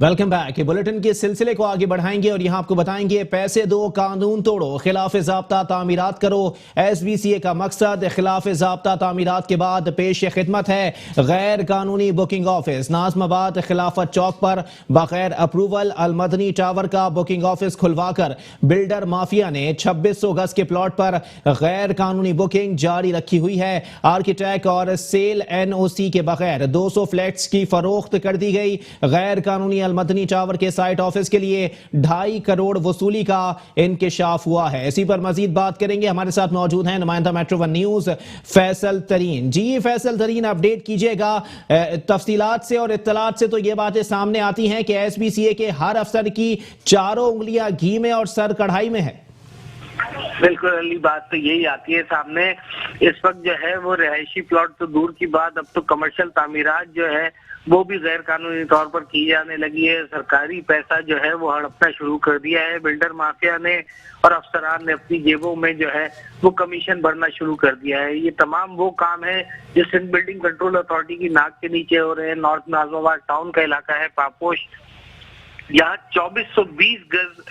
Welcome back. Bulletin के सिलसिले को आगे बढ़ाएंगे और यहां आपको बताएंगे पैसे दो कानून तोड़ो, खिलाफ ज़ाब्ता तामीरात करो। SBCA का मकसद खिलाफ ज़ाब्ता तामीरात के बाद पेश खिदमत है गैर कानूनी बुकिंग ऑफिस। नाज़माबाद खिलाफत चौक पर बगैर अप्रूवल अलमदनी टावर का बुकिंग ऑफिस खुलवाकर बिल्डर माफिया ने 2600 गज के प्लॉट पर गैर कानूनी बुकिंग जारी रखी हुई है। आर्किटेक्ट और सेल NOC के बगैर 200 फ्लैट्स की फरोख्त कर दी गई। गैर कानूनी अलमदनी टावर के साइट ऑफिस के लिए 2.5 करोड़ वसूली का इंकिशाफ हुआ है। इसी पर मजीद बात करेंगे। हमारे साथ मौजूद हैं नुमाइंदा मेट्रो वन न्यूज फैसल तरीन। जी फैसल तरीन, अपडेट कीजिएगा। तफसीलात से और इत्तलात से तो ये बातें सामने आती हैं कि SBCA के हर अफसर की चारों उंगलियां घी में और सर कढ़ाई में है। बिल्कुल अली, बात तो यही आती है सामने। इस वक्त जो है वो रिहायशी प्लॉट तो दूर की बात, अब तो कमर्शियल तामीरात जो है वो भी गैर कानूनी तौर पर की जाने लगी है। सरकारी पैसा जो है वो हड़पना शुरू कर दिया है बिल्डर माफिया ने, और अफसरान ने अपनी जेबों में जो है वो कमीशन भरना शुरू कर दिया है। ये तमाम वो काम है जो सिंध बिल्डिंग कंट्रोल अथॉरिटी की नाक के नीचे हो रहे हैं। नॉर्थ नाज़माबाद टाउन का इलाका है पापोश, यहाँ 2420 गज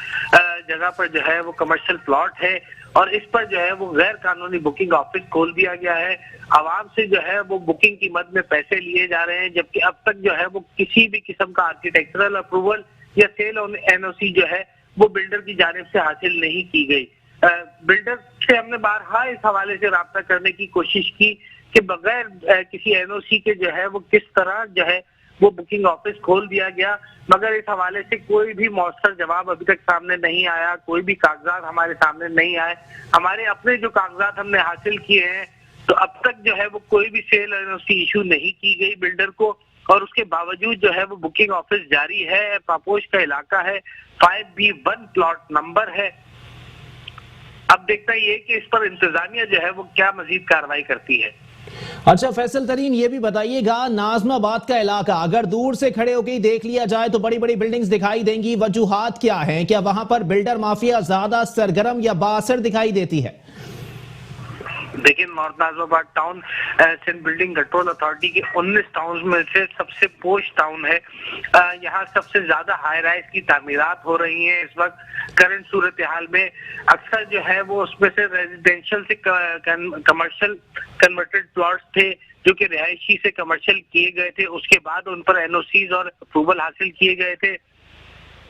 जगह पर जो है वो कमर्शियल प्लॉट है और इस पर जो है वो गैर कानूनी बुकिंग ऑफिस खोल दिया गया है। आवाम से जो है वो बुकिंग की मद में पैसे लिए जा रहे हैं, जबकि अब तक जो है वो किसी भी किस्म का आर्किटेक्चरल अप्रूवल या सेल NOC जो है वो बिल्डर की जानिब से हासिल नहीं की गई। बिल्डर से हमने बारहा इस हवाले से राब्ता करने की कोशिश की कि बगैर किसी NOC के जो है वो किस तरह जो है वो बुकिंग ऑफिस खोल दिया गया, मगर इस हवाले से कोई भी मौसर जवाब अभी तक सामने नहीं आया। कोई भी कागजात हमारे सामने नहीं आए। हमारे अपने जो कागजात हमने हासिल किए हैं तो अब तक जो है वो कोई भी सेल NOC इशू नहीं की गई बिल्डर को, और उसके बावजूद जो है वो बुकिंग ऑफिस जारी है। पापोश का इलाका है, 5B1 प्लॉट नंबर है। अब देखता ये कि इस पर इंतजामिया जो है वो क्या मजीद कार्रवाई करती है। अच्छा फैसल तरीन, ये भी बताइएगा, नाज़माबाद का इलाका अगर दूर से खड़े होकर देख लिया जाए तो बड़ी बड़ी बिल्डिंग्स दिखाई देंगी, वजूहात क्या हैं? क्या वहां पर बिल्डर माफिया ज्यादा सरगर्म या बासर दिखाई देती है? देखिए, north Nazimabad town Sindh building control authority के 19 टाउन में से सबसे पोश टाउन है। यहाँ सबसे ज्यादा हाई राइज की तामीरात हो रही हैं इस वक्त। करंट सूरत हाल में अक्सर जो है वो उसमें से रेजिडेंशियल से कमर्शियल कन्वर्टेड प्लॉट्स थे जो कि रिहायशी से कमर्शियल किए गए थे। उसके बाद उन पर NOCs और अप्रूवल हासिल किए गए थे,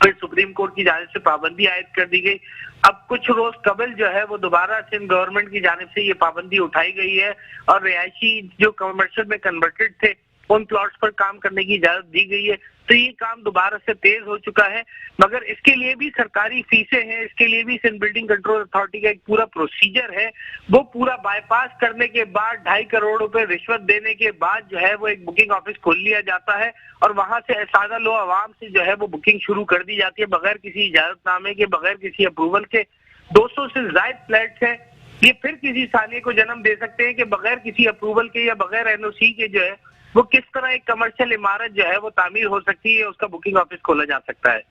फिर सुप्रीम कोर्ट की जानिब से पाबंदी आयद कर दी गई। अब कुछ रोज कबल जो है वो दोबारा सिंध गवर्नमेंट की जानिब से ये पाबंदी उठाई गई है और रिहायशी जो कमर्शियल में कन्वर्टेड थे उन प्लॉट्स पर काम करने की इजाजत दी गई है। तो ये काम दोबारा से तेज हो चुका है, मगर इसके लिए भी सरकारी फीसें हैं, इसके लिए भी सिंध बिल्डिंग कंट्रोल अथॉरिटी का एक पूरा प्रोसीजर है। वो पूरा बाईपास करने के बाद 2.5 करोड़ रुपए रिश्वत देने के बाद जो है वो एक बुकिंग ऑफिस खोल लिया जाता है और वहां से सादा लो आवाम से जो है वो बुकिंग शुरू कर दी जाती है बगैर किसी इजाजतनामे के, बगैर किसी अप्रूवल के। 200 से ज्यादा फ्लैट्स हैं, ये फिर किसी सालिए को जन्म दे सकते हैं कि बगैर किसी अप्रूवल के या बगैर NOC के जो है वो किस तरह एक कमर्शियल इमारत जो है वो तामीर हो सकती है, उसका बुकिंग ऑफिस खोला जा सकता है।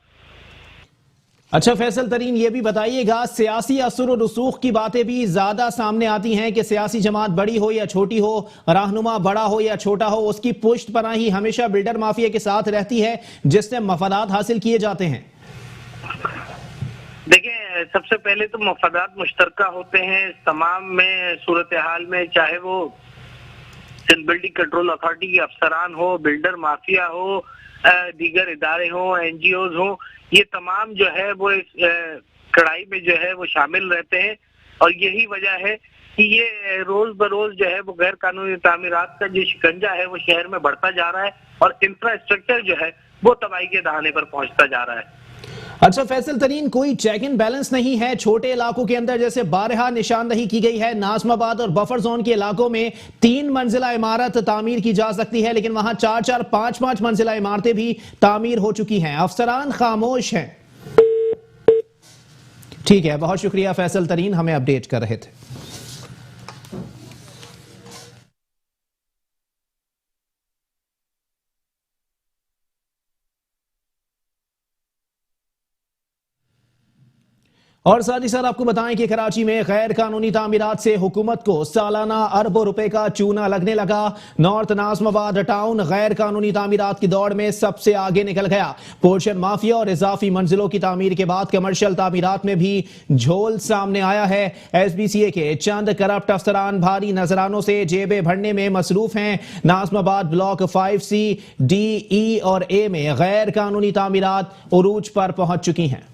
अच्छा फैसल तरीन, ये भी बताइएगा, सियासी असर और रसूख की बातें भी ज्यादा सामने आती हैं कि सियासी जमात बड़ी हो या छोटी हो, रहनुमा बड़ा हो या छोटा हो, उसकी पुष्ट पनाही हमेशा बिल्डर माफिया के साथ रहती है जिससे मफादात हासिल किए जाते हैं। देखिए, सबसे पहले तो मफादात मुश्तरका होते हैं इस तमाम में सूरत हाल में, चाहे वो सिंध बिल्डिंग कंट्रोल अथॉरिटी के अफसरान हो, बिल्डर माफिया हो, दीगर इदारे हो, NGOs हो, ये तमाम जो है वो इस कड़ाई में जो है वो शामिल रहते हैं। और यही वजह है कि ये रोज बरोज जो है वो गैर कानूनी तामीरात का जो शिकंजा है वो शहर में बढ़ता जा रहा है और इंफ्रास्ट्रक्चर जो है वो तबाही के दहाने पर पहुंचता जा रहा है। अच्छा फैसल तरीन, कोई चेक इन बैलेंस नहीं है? छोटे इलाकों के अंदर जैसे बारहा निशानदही की गई है, नाज़माबाद और बफर जोन के इलाकों में 3 मंजिला इमारत तामीर की जा सकती है, लेकिन वहां 4-4, 5-5 मंजिला इमारतें भी तामीर हो चुकी हैं। अफसरान खामोश हैं। ठीक है, बहुत शुक्रिया फैसल तरीन, हमें अपडेट कर रहे थे। और साथ ही साथ आपको बताएं कि कराची में गैर कानूनी तामीरात से हुकूमत को सालाना अरबों रुपए का चूना लगने लगा। नॉर्थ नाज़िमाबाद टाउन गैर कानूनी तामीरात की दौड़ में सबसे आगे निकल गया। पोर्शन माफिया और इजाफी मंजिलों की तामीर के बाद कमर्शियल तामीरात में भी झोल सामने आया है। SBCA के चंद करप्ट अफसरान भारी नजरानों से जेबें भरने में मसरूफ हैं। Nazimabad block 5C, D, E और A में गैर कानूनी तामीरात उरूज पर पहुंच चुकी हैं।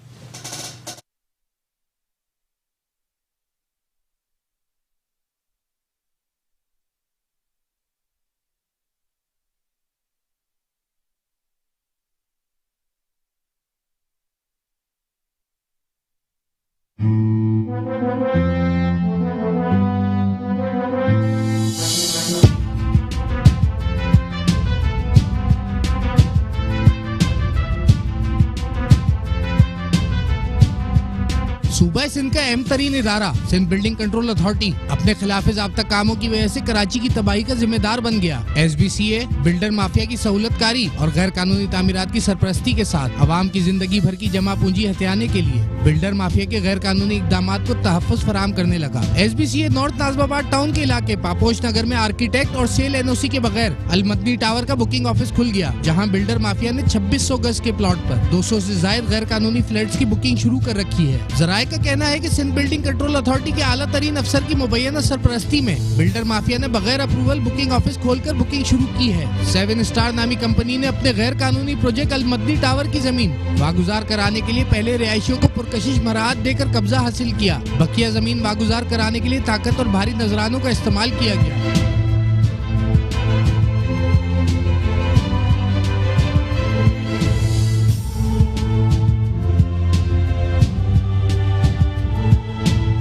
सूबा सिंध का अहम तरीन इदारा सिंध बिल्डिंग कंट्रोल अथॉरिटी अपने खिलाफ ज़ाब्ता कामों की वजह से कराची की तबाही का जिम्मेदार बन गया। SBCA बिल्डर माफिया की सहूलतकारी और गैर कानूनी तामीरात की सरपरस्ती के साथ आवाम की जिंदगी भर की जमा पूंजी हथियाने के लिए बिल्डर माफिया के गैर कानूनी इकदाम को तहफ़्फ़ुज़ फराहम करने लगा। SBCA नॉर्थ नाज़िमाबाद टाउन के इलाके पापोश नगर में आर्किटेक्ट और सेल NOC के बगैर अलमदनी टावर का बुकिंग ऑफिस खुल गया, जहाँ बिल्डर माफिया ने 2600 गज के प्लॉट पर 200 से ज्यादा गैर कानूनी फ्लैट्स की बुकिंग शुरू कर रखी है। जराये का कहना है कि सिंध बिल्डिंग कंट्रोल अथॉरिटी के आला तरीन अफसर की मुबैना सरपरस्ती में बिल्डर माफिया ने बगैर अप्रूवल बुकिंग ऑफिस खोलकर बुकिंग शुरू की है। 7 स्टार नामी कंपनी ने अपने गैर कानूनी प्रोजेक्ट अलमदनी टावर की जमीन वागुजार कराने के लिए पहले रिहायशियों को पुरकशिश मराहत देकर कब्जा हासिल किया। बकिया जमीन वागुजार कराने के लिए ताकत और भारी नजरानों का इस्तेमाल किया गया।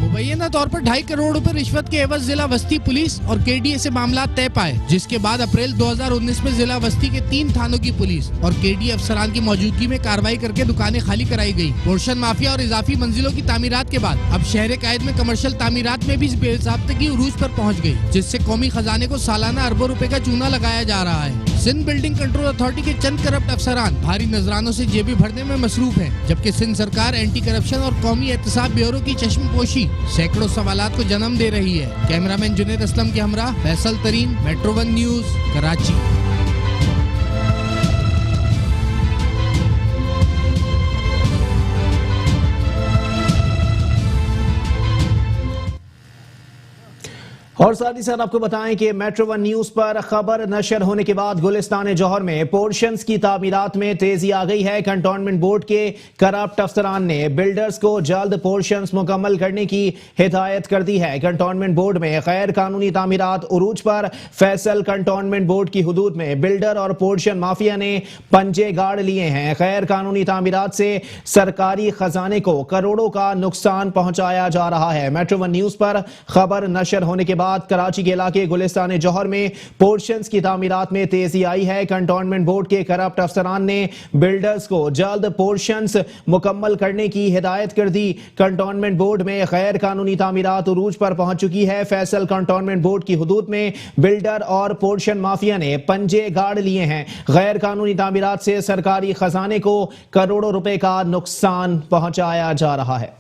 मुबैना तौर पर 2.5 करोड़ रुपए रिश्वत के एवज जिला वस्ती पुलिस और KDA से मामला तय पाए, जिसके बाद अप्रैल 2019 में जिला वस्ती के 3 थानों की पुलिस और KDA अफसरान की मौजूदगी में कार्रवाई करके दुकानें खाली कराई गई। पोर्शन माफिया और इजाफी मंजिलों की तामीरात के बाद अब शहर कायद में कमर्शियल तामीरात में भी बेज़ाब्तगी उरूज पर पहुंच गई, जिससे कौमी खजाने को सालाना अरबों रुपए का चूना लगाया जा रहा है। सिंध बिल्डिंग कंट्रोल अथॉरिटी के चंद करप्ट अफसरान भारी नजरानों से जेबें भरने में मसरूफ है, जबकि सिंध सरकार एंटी करप्शन और कौमी एहतसाब ब्यूरो की चश्मपोशी सैकड़ों सवालात को जन्म दे रही है। कैमरामैन जुनेद असलम के हमरा फैसल तरीन, मेट्रो 1 न्यूज, कराची। और साथ ही साथ आपको बताएं कि मेट्रो 1 न्यूज पर खबर नशर होने के बाद गुलिस्तान जौहर में पोर्शंस की तामीरात में तेजी आ गई है। कंटोनमेंट बोर्ड के करप्ट अफसरान ने बिल्डर्स को जल्द पोर्शंस मुकम्मल करने की हिदायत कर दी है। कंटोनमेंट बोर्ड में गैर कानूनी तामीरात उरूज पर। फैसल कंटोनमेंट बोर्ड की हुदूद में बिल्डर और पोर्शन माफिया ने पंजे गाड़ लिए हैं। गैर कानूनी तामीरात से सरकारी खजाने को करोड़ों का नुकसान पहुंचाया जा रहा है। मेट्रो 1 न्यूज पर खबर नशर होने के बाद कराची के इलाके गुलिस्तान जौहर में पोर्शंस की तामीरात में तेजी आई है। कंटोनमेंट बोर्ड के करप्ट अफसरान ने बिल्डर्स को जल्द पोर्शंस मुकम्मल करने की हिदायत कर दी। कंटोनमेंट बोर्ड में गैर कानूनी तामीरात उरूज पर पहुंच चुकी है। फैसल कंटोनमेंट बोर्ड की हुदूद में बिल्डर और पोर्शन माफिया ने पंजे गाड़ लिए हैं। गैर कानूनी तामीरात से सरकारी खजाने को करोड़ों रुपए का नुकसान पहुंचाया जा रहा है।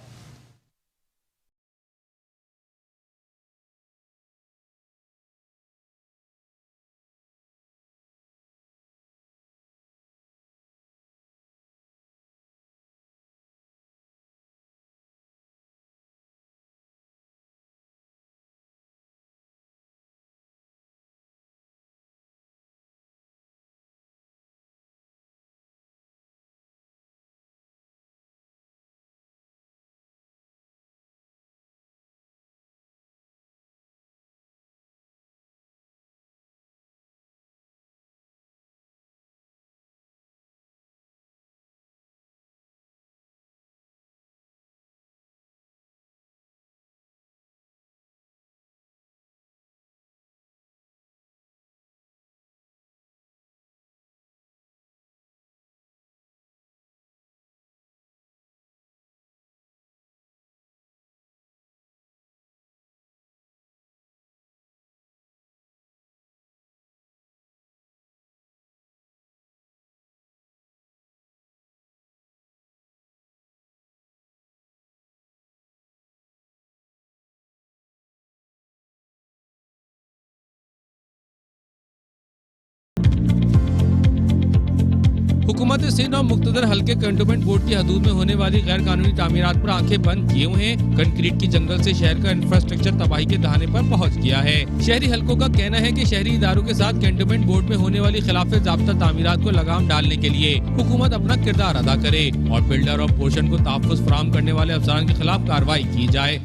हुकूमत सिंध और मुख्तदर हल्के कंटोनमेंट बोर्ड की हदूद में होने वाली गैर कानूनी तामीरात पर आंखें बंद किए हुए हैं। कंक्रीट की जंगल से शहर का इंफ्रास्ट्रक्चर तबाही के दहाने पर पहुंच गया है। शहरी हल्कों का कहना है कि शहरी इदारों के साथ कंटोनमेंट बोर्ड में होने वाली खिलाफ ज़ाब्ता तामीरात को लगाम डालने के लिए हुकूमत अपना किरदार अदा करे और बिल्डर और पोर्शन को तहफ़्फ़ुज़ फराहम करने वाले अफसरान के खिलाफ कार्रवाई की जाए।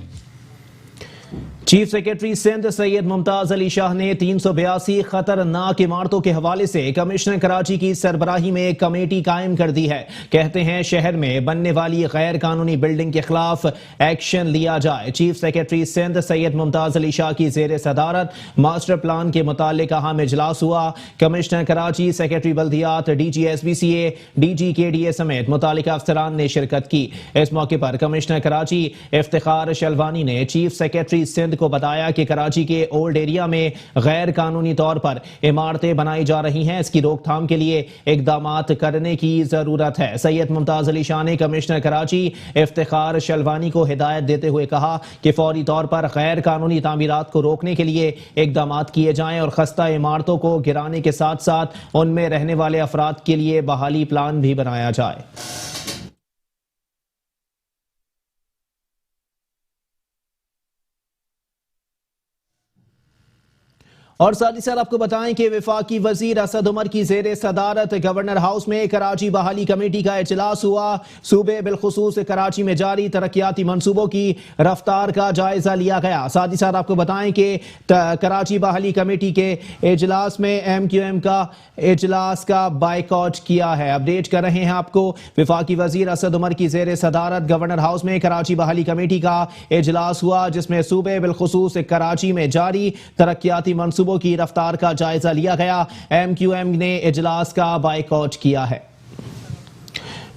चीफ सेक्रेटरी सिंध सैयद मुमताज अली शाह ने 382 खतरनाक इमारतों के हवाले से कमिश्नर कराची की सरबराही में एक कमेटी कायम कर दी है। कहते हैं शहर में बनने वाली गैर कानूनी बिल्डिंग के खिलाफ एक्शन लिया जाए। चीफ सेक्रेटरी सिंध सैयद मुमताज अली शाह की जेर सदारत मास्टर प्लान के मुतालिक अहम इजलास हुआ। कमिश्नर कराची, सेक्रेटरी बल्दियात, DG SBCA, DG KDA समेत मुतालिका अफसरान ने शिरकत की। इस मौके पर कमिश्नर कराची इफ्तिखार शलवानी ने चीफ सेक्रेटरी सिंध को बताया कि कराची के ओल्ड एरिया में गैर कानूनी तौर पर इमारतें बनाई जा रही हैं। इसकी रोकथाम के लिए इकदामात करने की जरूरत है। सैयद मुमताज अली शाह ने कमिश्नर कराची इफ्तिखार शलवानी को हिदायत देते हुए कहा कि फौरी तौर पर गैर कानूनी तामीरात को रोकने के लिए इकदामात किए जाएं और खस्ता इमारतों को गिराने के साथ साथ उनमें रहने वाले अफराद के लिए बहाली प्लान भी बनाया जाए। और साथ ही साथ आपको बताएं कि वफाकी वजीर असद उमर की जेर सदारत गवर्नर हाउस में कराची बहाली कमेटी का इजलास हुआ। सूबे बिलखुसूस कराची में जारी तरक्याती मंसूबों की रफ्तार का जायजा लिया गया। साथ ही साथ आपको बताएं कि कराची बहाली कमेटी के इजलास में MQM का इजलास का बायकॉट किया है। अपडेट कर रहे हैं आपको। वफाकी वजीर असद उमर की जेर सदारत गवर्नर हाउस में कराची बहाली कमेटी का इजलास हुआ, जिसमें सूबे बिलखुसूस कराची में जारी तरक्याती मंसूबों की रफ्तार का जायजा लिया गया। MQM ने इजलास का बायकॉट किया है।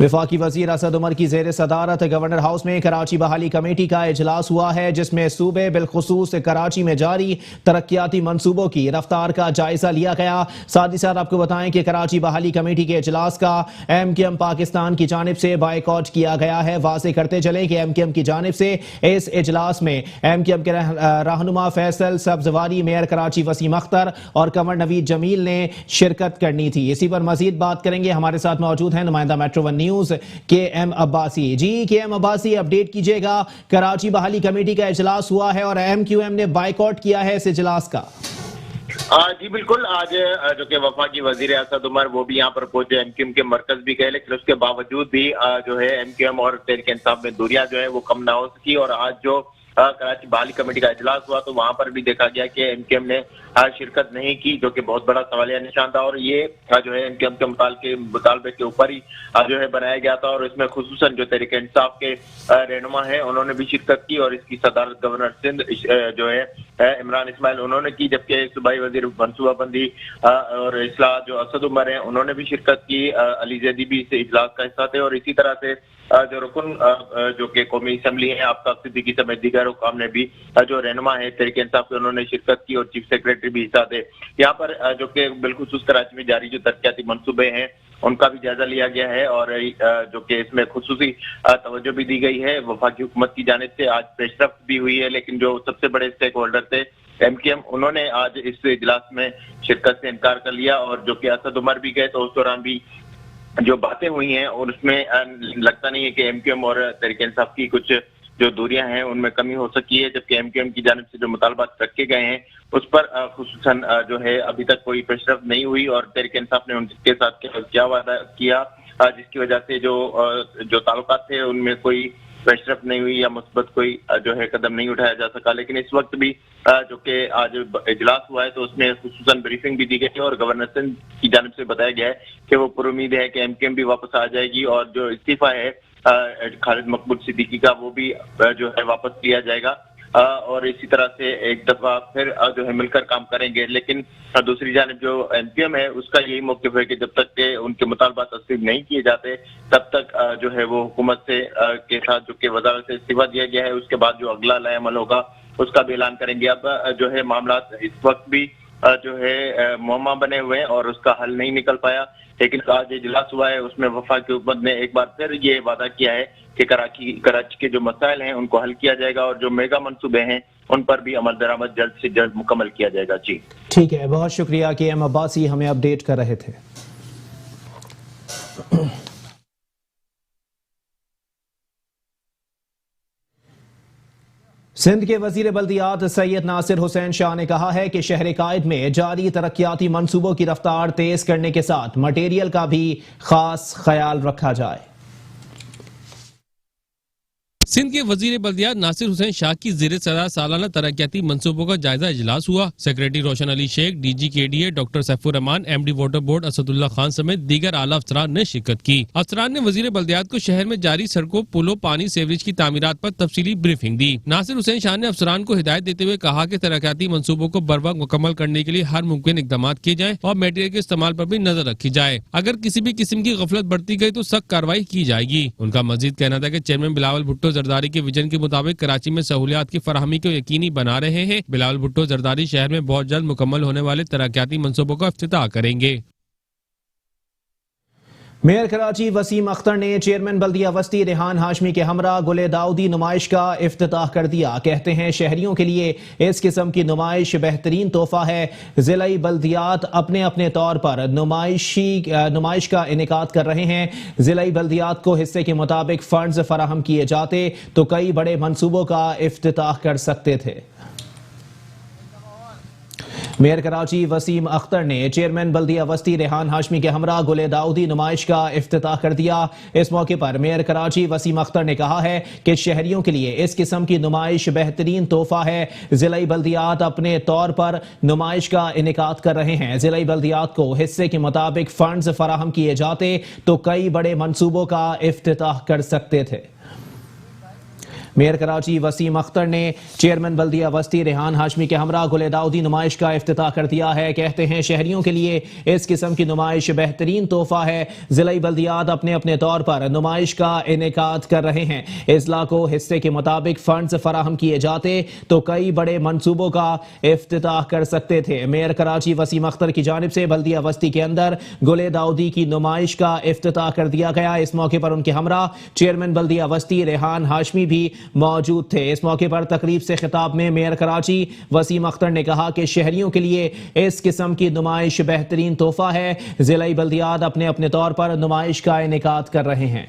वफाकी वजीर असद उमर की जेर सदारत गवर्नर हाउस में कराची बहाली कमेटी का इजलास हुआ है, जिसमें सूबे बिलखुसूस कराची में जारी तरक्याती मंसूबों की रफ्तार का जायजा लिया गया। साथ ही साथ आपको बताएं कि कराची बहाली कमेटी के इजलास का MQM पाकिस्तान की जानिब से बायकॉट किया गया है। वाज़ेह करते चले कि MQM की जानिब से इस इजलास में MQM के रहनुमा फैसल सब्जवारी, मेयर कराची वसीम अख्तर और कंवर नवीद जमील ने शिरकत करनी थी। इसी पर मजीद बात करेंगे। हमारे साथ मौजूद हैं नुमाइंदा metro one news KM Abbasi. जी KM अब्बासी, अपडेट कीजिएगा। कराची बहाली कमेटी का इजलास हुआ है और MQM ने बायकॉट किया है इस इजलास का। जी बिल्कुल। आज जो कि वफाकी वजीर असद उमर वो भी यहाँ पर पहुंचे, MQM के मरकज भी गए, लेकिन उसके बावजूद भी जो है MQM और तहरीक इंसाफ में दूरियां जो है वो कम ना हो सकी। और आज जो कराची बहाली कमेटी का इजलास हुआ तो वहां पर भी देखा गया कि MQM ने शिरकत नहीं की, जो कि बहुत बड़ा सवालिया निशान था। और ये जो है MQM के मुतालबे के ऊपर ही जो है बनाया गया था। और इसमें खुसूसन जो तहरीक इंसाफ के रहनुमा है उन्होंने भी शिरकत की और इसकी सदारत गवर्नर सिंध जो है इमरान इस्माइल उन्होंने की, जबकि सूबाई वजीर मनसूबाबंदी और इस्लाह जो असद उमर है उन्होंने भी शिरकत की। अली जैदी भी इस इजलास का हिस्सा थे। और इसी तरह से जो रुकन जो कि कौमी असम्बली है आफ्ताब सिद्दीकी समेत दीगर हुकाम ने भी जो रहनुमा है तहरीक इंसाफ के उन्होंने शिरकत की और चीफ सेक्रेटरी भी हिस्सा थे। यहाँ पर जो कि बिलखुसूस कराची में जारी जो तरक्याती मंसूबे हैं उनका भी जायजा लिया गया है और जो कि इसमें खुसूसी तवज्जो भी दी गई है वफाकी हुकूमत की जानिब से। आज पेशरफ्त भी हुई है, लेकिन जो सबसे बड़े स्टेक होल्डर थे MQM उन्होंने आज इस इजलास में शिरकत से इनकार कर लिया। और जो कि असद उमर भी गए तो उस दौरान भी जो बातें हुई हैं और उसमें लगता नहीं है कि MQM और तहरीक इंसाफ की कुछ जो दूरियां हैं उनमें कमी हो सकी है, जबकि MQM की जानिब से जो मुतालबात रखे गए हैं उस पर खुसूसन जो है अभी तक कोई पेशरफ्त नहीं हुई। और तहरीक इंसाफ ने उनके साथ क्या वादा किया जिसकी वजह से जो ताल्लुकात थे उनमें कोई पेशरफ्त नहीं हुई या मुस्बत कोई जो है कदम नहीं उठाया जा सका। लेकिन इस वक्त भी जो कि आज इजलास हुआ है तो उसमें खुसूसन ब्रीफिंग भी दी गई है और गवर्नर सिंध की जानिब से बताया गया है कि वो पुरुम्मीद है कि MQM भी वापस आ जाएगी और जो इस्तीफा है खालिद मकबूल सिद्दीकी का वो भी जो है वापस लिया जाएगा। और इसी तरह से एक दफा फिर जो है मिलकर काम करेंगे। लेकिन दूसरी जानिब जो MQM है उसका यही मौक़िफ़ है कि जब तक के उनके मुतालबात तस्लीम नहीं किए जाते तब तक जो है वो हुकूमत से के साथ जो कि वज़ारत से इस्तीफा दिया गया है उसके बाद जो अगला लाएअमल होगा उसका भी ऐलान करेंगे। अब जो है मामला इस वक्त भी जो है मुअम्मा बने हुए हैं और उसका हल नहीं निकल पाया। लेकिन आज इजलास हुआ है उसमें वफाकी हुकूमत ने एक बार फिर ये वादा किया है कि कराची के जो मसाइल हैं उनको हल किया जाएगा और जो मेगा मंसूबे हैं उन पर भी अमल दरामद जल्द से जल्द मुकम्मल किया जाएगा। जी ठीक है, बहुत शुक्रिया KM अब्बासी, हमें अपडेट कर रहे थे। सिंध के वजीर बल्दियात सैयद नासिर हुसैन शाह ने कहा है कि शहर कायद में जारी तरक्याती मंसूबों की रफ्तार तेज करने के साथ मटेरियल का भी खास ख्याल रखा जाए। सिंध के वजीर बल्दियात नासिर हुसैन शाह की ज़ेरे सदारत सालाना तरक्याती मंसूबों का जायजा इजलास हुआ। सेक्रेटरी Roshan Ali Shaikh, DG KDA doctor Saifur Rahman, MD water board Asadullah Khan समेत दीगर आला अफसरान ने शिरकत की। अफसरान ने वजीर बल्दियात को शहर में जारी सड़कों, पुलों, पानी, सीवरेज की तामीरात पर तफसीली ब्रीफिंग दी। नासिर हुसैन शाह ने अफसरान को हिदायत देते हुए कहा कि तरक्याती मंसूबों को बर वक्त मुकम्मल करने के लिए हर मुमकिन इकदाम किए जाए और मटेरियल के इस्तेमाल पर भी नजर रखी जाए। अगर किसी भी किस्म की गफलत बरती गई तो सख्त कार्रवाई की जाएगी। उनका मजीद कहना था कि चेयरमैन बिलावल भुट्टो जरदारी के विजन के मुताबिक कराची में सहूलियात की फराहमी को यकीनी बना रहे हैं। बिलावल भुट्टो जरदारी शहर में बहुत जल्द मुकम्मल होने वाले तरक्याती मंसूबों का इफ्तिताह करेंगे। मेयर कराची वसीम अख्तर ने चेयरमैन बल्दिया वस्ती रेहान हाशमी के हमरा गुले दाऊदी नुमाइश का इफ्तिताह कर दिया। कहते हैं शहरियों के लिए इस किस्म की नुमाइश बेहतरीन तोहफा है। जिलाई बल्दियात अपने अपने तौर पर नुमाइश का इनेकाद कर रहे हैं। जिलाई बल्दियात को हिस्से के मुताबिक फंड्स फराहम किए जाते तो कई बड़े मंसूबों का इफ्तिताह कर सकते थे। मेयर कराची वसीम अख्तर ने चेयरमैन बल्दिया वस्ती रेहान हाशमी के हमरा गुले दाऊदी नुमाइश का इफ्तिताह कर दिया। इस मौके पर मेयर कराची वसीम अख्तर ने कहा है कि शहरियों के लिए इस किस्म की नुमाइश बेहतरीन तोहफा है। जिलाई बल्दियात अपने तौर पर नुमाइश का इनेकाद कर रहे हैं। जिलाई बल्दियात को हिस्से के मुताबिक फंड्स फराहम किए जाते तो कई बड़े मंसूबों का इफ्तिताह कर सकते थे। मेयर कराची वसीम अख्तर ने चेयरमैन बल्दिया वस्ती रेहान हाशमी के हमरा गुले दाऊदी नुमाइश का इफ्तिताह कर दिया है। कहते हैं शहरियों के लिए इस किस्म की नुमाइश बेहतरीन तोहफा है। जिलाई बल्दियात अपने अपने तौर पर नुमाइश का इनेकाद कर रहे हैं। इजला को हिस्से के मुताबिक फंड्स फराहम किए जाते तो कई बड़े मंसूबों का इफ्तिताह कर सकते थे। मेयर कराची वसीम अख्तर की जानिब से बल्दिया वस्ती के अंदर गुले दाऊदी की नुमाइश का इफ्तिताह कर दिया गया। इस मौके पर उनके हमरा चेयरमैन बल्दिया वस्ती रेहान हाशमी भी मौजूद थे। इस मौके पर तकरीब से खिताब में मेयर कराची वसीम अख्तर ने कहा कि शहरियों के लिए इस किस्म की नुमाइश बेहतरीन तोहफा है। जिलाई बल्दियात अपने अपने तौर पर नुमाइश का इनेकाद कर रहे हैं।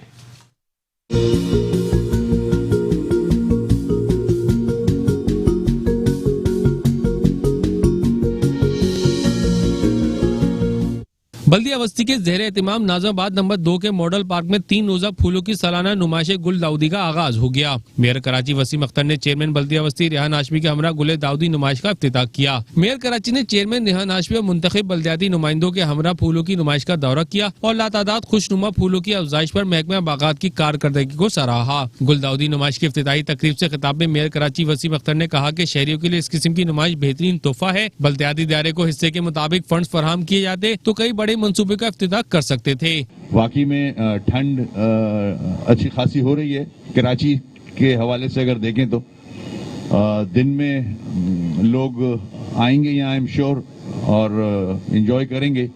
बल्दिया बस्ती के ज़ेरे एहतिमाम नाज़िमाबाद नंबर 2 के मॉडल पार्क में 3 रोजा फूलों की सालाना नुमाइश गुल दाऊदी का आगाज हो गया। मेयर कराची वसीम अख्तर ने चेयरमैन बल्दिया बस्ती रेहान हाशमी के हमरा गुले दाऊदी नुमाइश का इफ्तिताह किया। मेयर कराची ने चेयरमैन रेहान हाशमी और मुंतखब बल्दियाती नुमाइंदों के हमरा फूलों की नुमाइश का दौरा किया और लातादाद खुशनुमा फूलों की अफजाइश पर महकमा बागात की कारकर्दगी को सराहा। गुल दाऊदी नुमाइश की इफ्तिताही तकरीब से खिताब में मेयर कराची वसीम अख्तर ने कहा कि शहरियों के लिए इस किस्म की नुमाइश बेहतरीन तोहफा है। बल्दियाती दायरे को हिस्से के मुताबिक फंड फराहम किए जाते तो कई बड़े मंसूबे का इफ्तिताह कर सकते थे। वाकई में ठंड अच्छी खासी हो रही है। कराची के हवाले से अगर देखें तो दिन में लोग आएंगे यहाँ आई एम श्योर और एंजॉय करेंगे।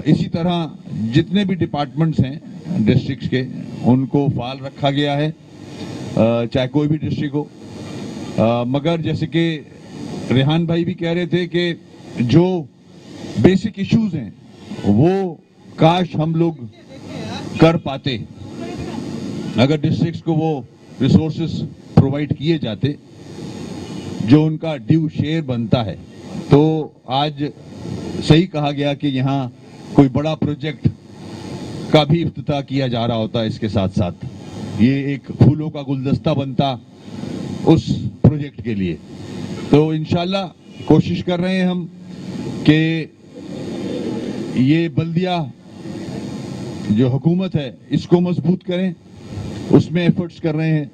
इसी तरह जितने भी डिपार्टमेंट्स हैं डिस्ट्रिक्ट्स के उनको फाल रखा गया है, चाहे कोई भी डिस्ट्रिक्ट हो। मगर जैसे कि रेहान भाई भी कह रहे थे कि जो बेसिक इश्यूज हैं वो काश हम लोग कर पाते। अगर डिस्ट्रिक्ट्स को वो रिसोर्सेस प्रोवाइड किए जाते जो उनका ड्यू शेयर बनता है, तो आज सही कहा गया कि यहाँ कोई बड़ा प्रोजेक्ट का भी इफ्तिताह किया जा रहा होता। इसके साथ साथ ये एक फूलों का गुलदस्ता बनता उस प्रोजेक्ट के लिए। तो इंशाल्लाह कोशिश कर रहे हैं हम कि ये बल्दिया जो हुकूमत है इसको मजबूत करें, उसमें एफर्ट्स कर रहे हैं।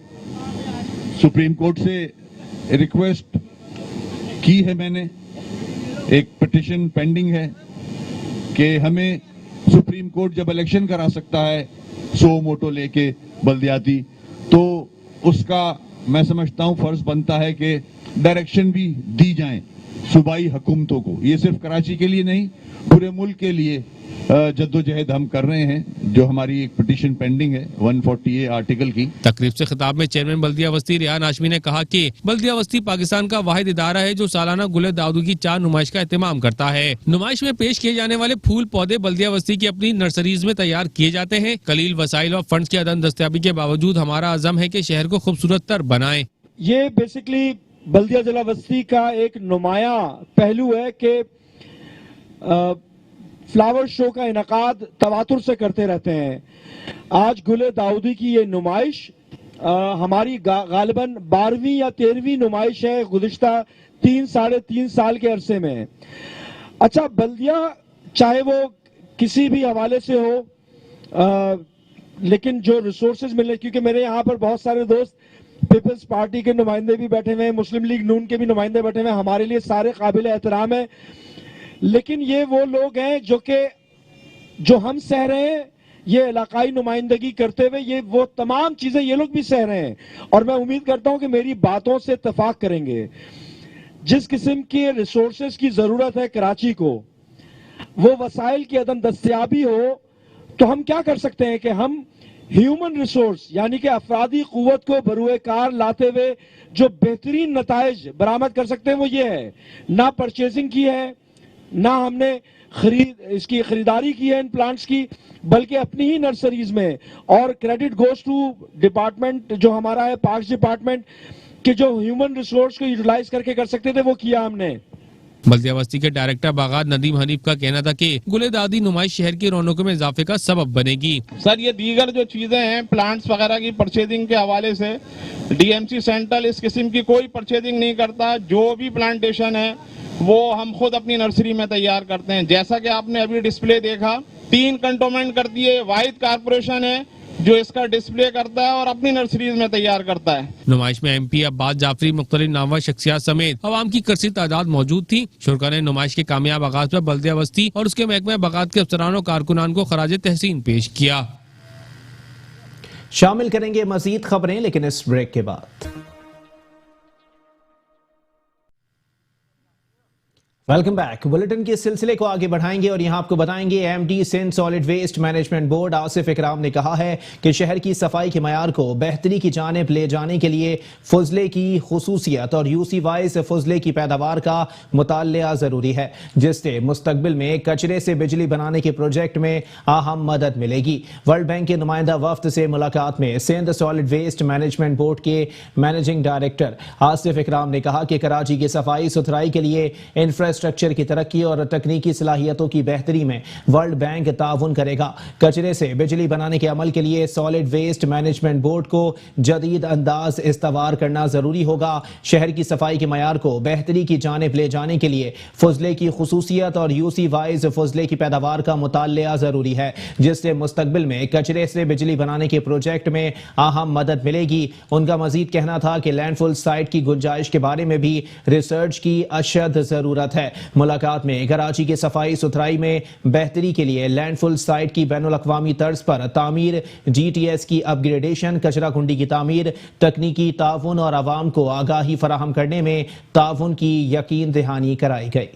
सुप्रीम कोर्ट से रिक्वेस्ट की है मैंने, एक पिटिशन पेंडिंग है कि हमें सुप्रीम कोर्ट जब इलेक्शन करा सकता है 100 मोटो लेके बल्दियाती, तो उसका मैं समझता हूं फर्ज बनता है कि डायरेक्शन भी दी जाए सूबाई हुकूमतों को। ये सिर्फ कराची के लिए नहीं पूरे मुल्क के लिए जद्दोजहद हम कर रहे हैं। जो हमारी एक पिटीशन पेंडिंग है 140A आर्टिकल की। तकरीब से खिताब में चेयरमैन बल्दिया वस्ती रियान हाशमी ने कहा कि बल्दिया वस्ती पाकिस्तान का वाहिद इदारा है जो सालाना गुले दाऊद की 4 नुमाइश का एहतमाम करता है। नुमाइश में पेश किए जाने वाले फूल पौधे बल्दिया वस्ती की अपनी नर्सरीज में तैयार किए जाते हैं। कलील वसाइल और फंड्स की अदम दस्तयाबी के बावजूद हमारा अज़म है कि शहर को खूबसूरत तर बनाएं। ये बेसिकली बल्दिया जिला वस्ती का एक नुमाया पहलू है कि फ्लावर शो का इनकाद तवातुर से करते रहते हैं। आज गुले दाऊदी की ये नुमाइश हमारी गालिबन 12वीं या 13वीं नुमाइश है गुज़िश्ता 3-3.5 साल के अरसे में। अच्छा, बल्दिया चाहे वो किसी भी हवाले से हो, लेकिन जो रिसोर्सेज मिले, क्योंकि मेरे यहाँ पर बहुत सारे दोस्त पीपल्स पार्टी के नुमाइंदे भी बैठे हुए हैं, मुस्लिम लीग नून के भी नुमाइंदे बैठे हुए हैं, हमारे लिए सारे काबिल एहतराम है। लेकिन ये वो लोग हैं जो हम सह रहे हैं, ये इलाकाई नुमाइंदगी करते हुए ये वो तमाम चीजें ये लोग भी सह रहे हैं। और मैं उम्मीद करता हूं कि मेरी बातों से इत्तेफाक करेंगे। जिस किस्म के रिसोर्सेज की जरूरत है कराची को, वो वसाइल की अदम दस्तयाबी हो, तो हम क्या कर सकते हैं कि हम ह्यूमन रिसोर्स यानी कि अफरादी कुव्वत को बरूए कार लाते हुए जो बेहतरीन नताइज बरामद कर सकते हैं वो ये है, ना परचेजिंग की है, ना हमने इसकी खरीदारी की है इन प्लांट्स की, बल्कि अपनी ही नर्सरीज में। और क्रेडिट गोज टू डिपार्टमेंट जो हमारा है पार्क्स डिपार्टमेंट, कि जो ह्यूमन रिसोर्स को यूटिलाइज करके कर सकते थे वो किया हमने। बल्दिया वस्ती के डायरेक्टर बागात नदीम हनीफ का कहना था कि गुले दादी नुमाइश शहर की रौनकों में इजाफे का सबब बनेगी। सर, ये दीगर जो चीजें हैं प्लांट्स वगैरह की परचेजिंग के हवाले से डीएमसी सेंट्रल इस किस्म की कोई परचेजिंग नहीं करता। जो भी प्लांटेशन है वो हम खुद अपनी नर्सरी में तैयार करते हैं। जैसा कि आपने अभी डिस्प्ले देखा, 3 कंटोनमेंट करती है, वाहिद कारपोरेशन है जो इसका डिस्प्ले करता है और अपनी नर्सरीज में तैयार करता है। नुमाइश में MP अब्बास जाफरी, मुख्तलिफ नामवर शख्सियात समेत अवाम की कसीर तादाद मौजूद थी। शुरका ने नुमाइश के कामयाब आगाज पर बल्दिया वस्ती और उसके महकमे बागात के अफसरान और कारकुनान को खराज तहसीन पेश किया। शामिल करेंगे मजीद खबरें, लेकिन इस ब्रेक के बाद। Welcome back. बुलेटिन के सिलसिले को आगे बढ़ाएंगे और यहां आपको बताएंगे MD Sindh solid waste management board Asif Ikram ने कहा है कि शहर की सफाई के मयार को बेहतरी की जानिब ले जाने के लिए फजले की खुसूसियत और UC वाइज फजले की पैदावार का मुतालिया जरूरी है, जिससे मुस्तकबिल में कचरे से बिजली बनाने के प्रोजेक्ट में अहम मदद मिलेगी। वर्ल्ड बैंक के नुमाइंदा वफ्द से मुलाकात में Sindh solid waste management board के मैनेजिंग डायरेक्टर आसिफ इकराम ने कहा कि कराची की सफाई सुथराई के लिए इंफ्रास्ट्रक्चर की तरक्की और तकनीकी सलाहियतों की बेहतरी में वर्ल्ड बैंक ताउन करेगा। कचरे से बिजली बनाने के अमल के लिए सॉलिड वेस्ट मैनेजमेंट बोर्ड को जदीद अंदाज इस्तवार करना जरूरी होगा। शहर की सफाई के मयार को बेहतरी की जानिब ले जाने के लिए फजले की खुसूसियत और UC वाइज फजले की पैदावार का मुतालिया जरूरी है, जिससे मुस्तकबिल में कचरे से बिजली बनाने के प्रोजेक्ट में अहम मदद मिलेगी। उनका मजीद कहना था कि लैंडफुल साइट की गुंजाइश के बारे में भी रिसर्च की अशद जरूरत है। मुलाकात में कराची के सफाई सुथराई में बेहतरी के लिए लैंडफुल साइट की बैनुल-अक़वामी तर्ज पर तामीर, GTS की अपग्रेडेशन, कचरा कुंडी की तामीर, तकनीकी ताउन और आवाम को आगाही फराहम करने में ताउन की यकीन दहानी कराई गई।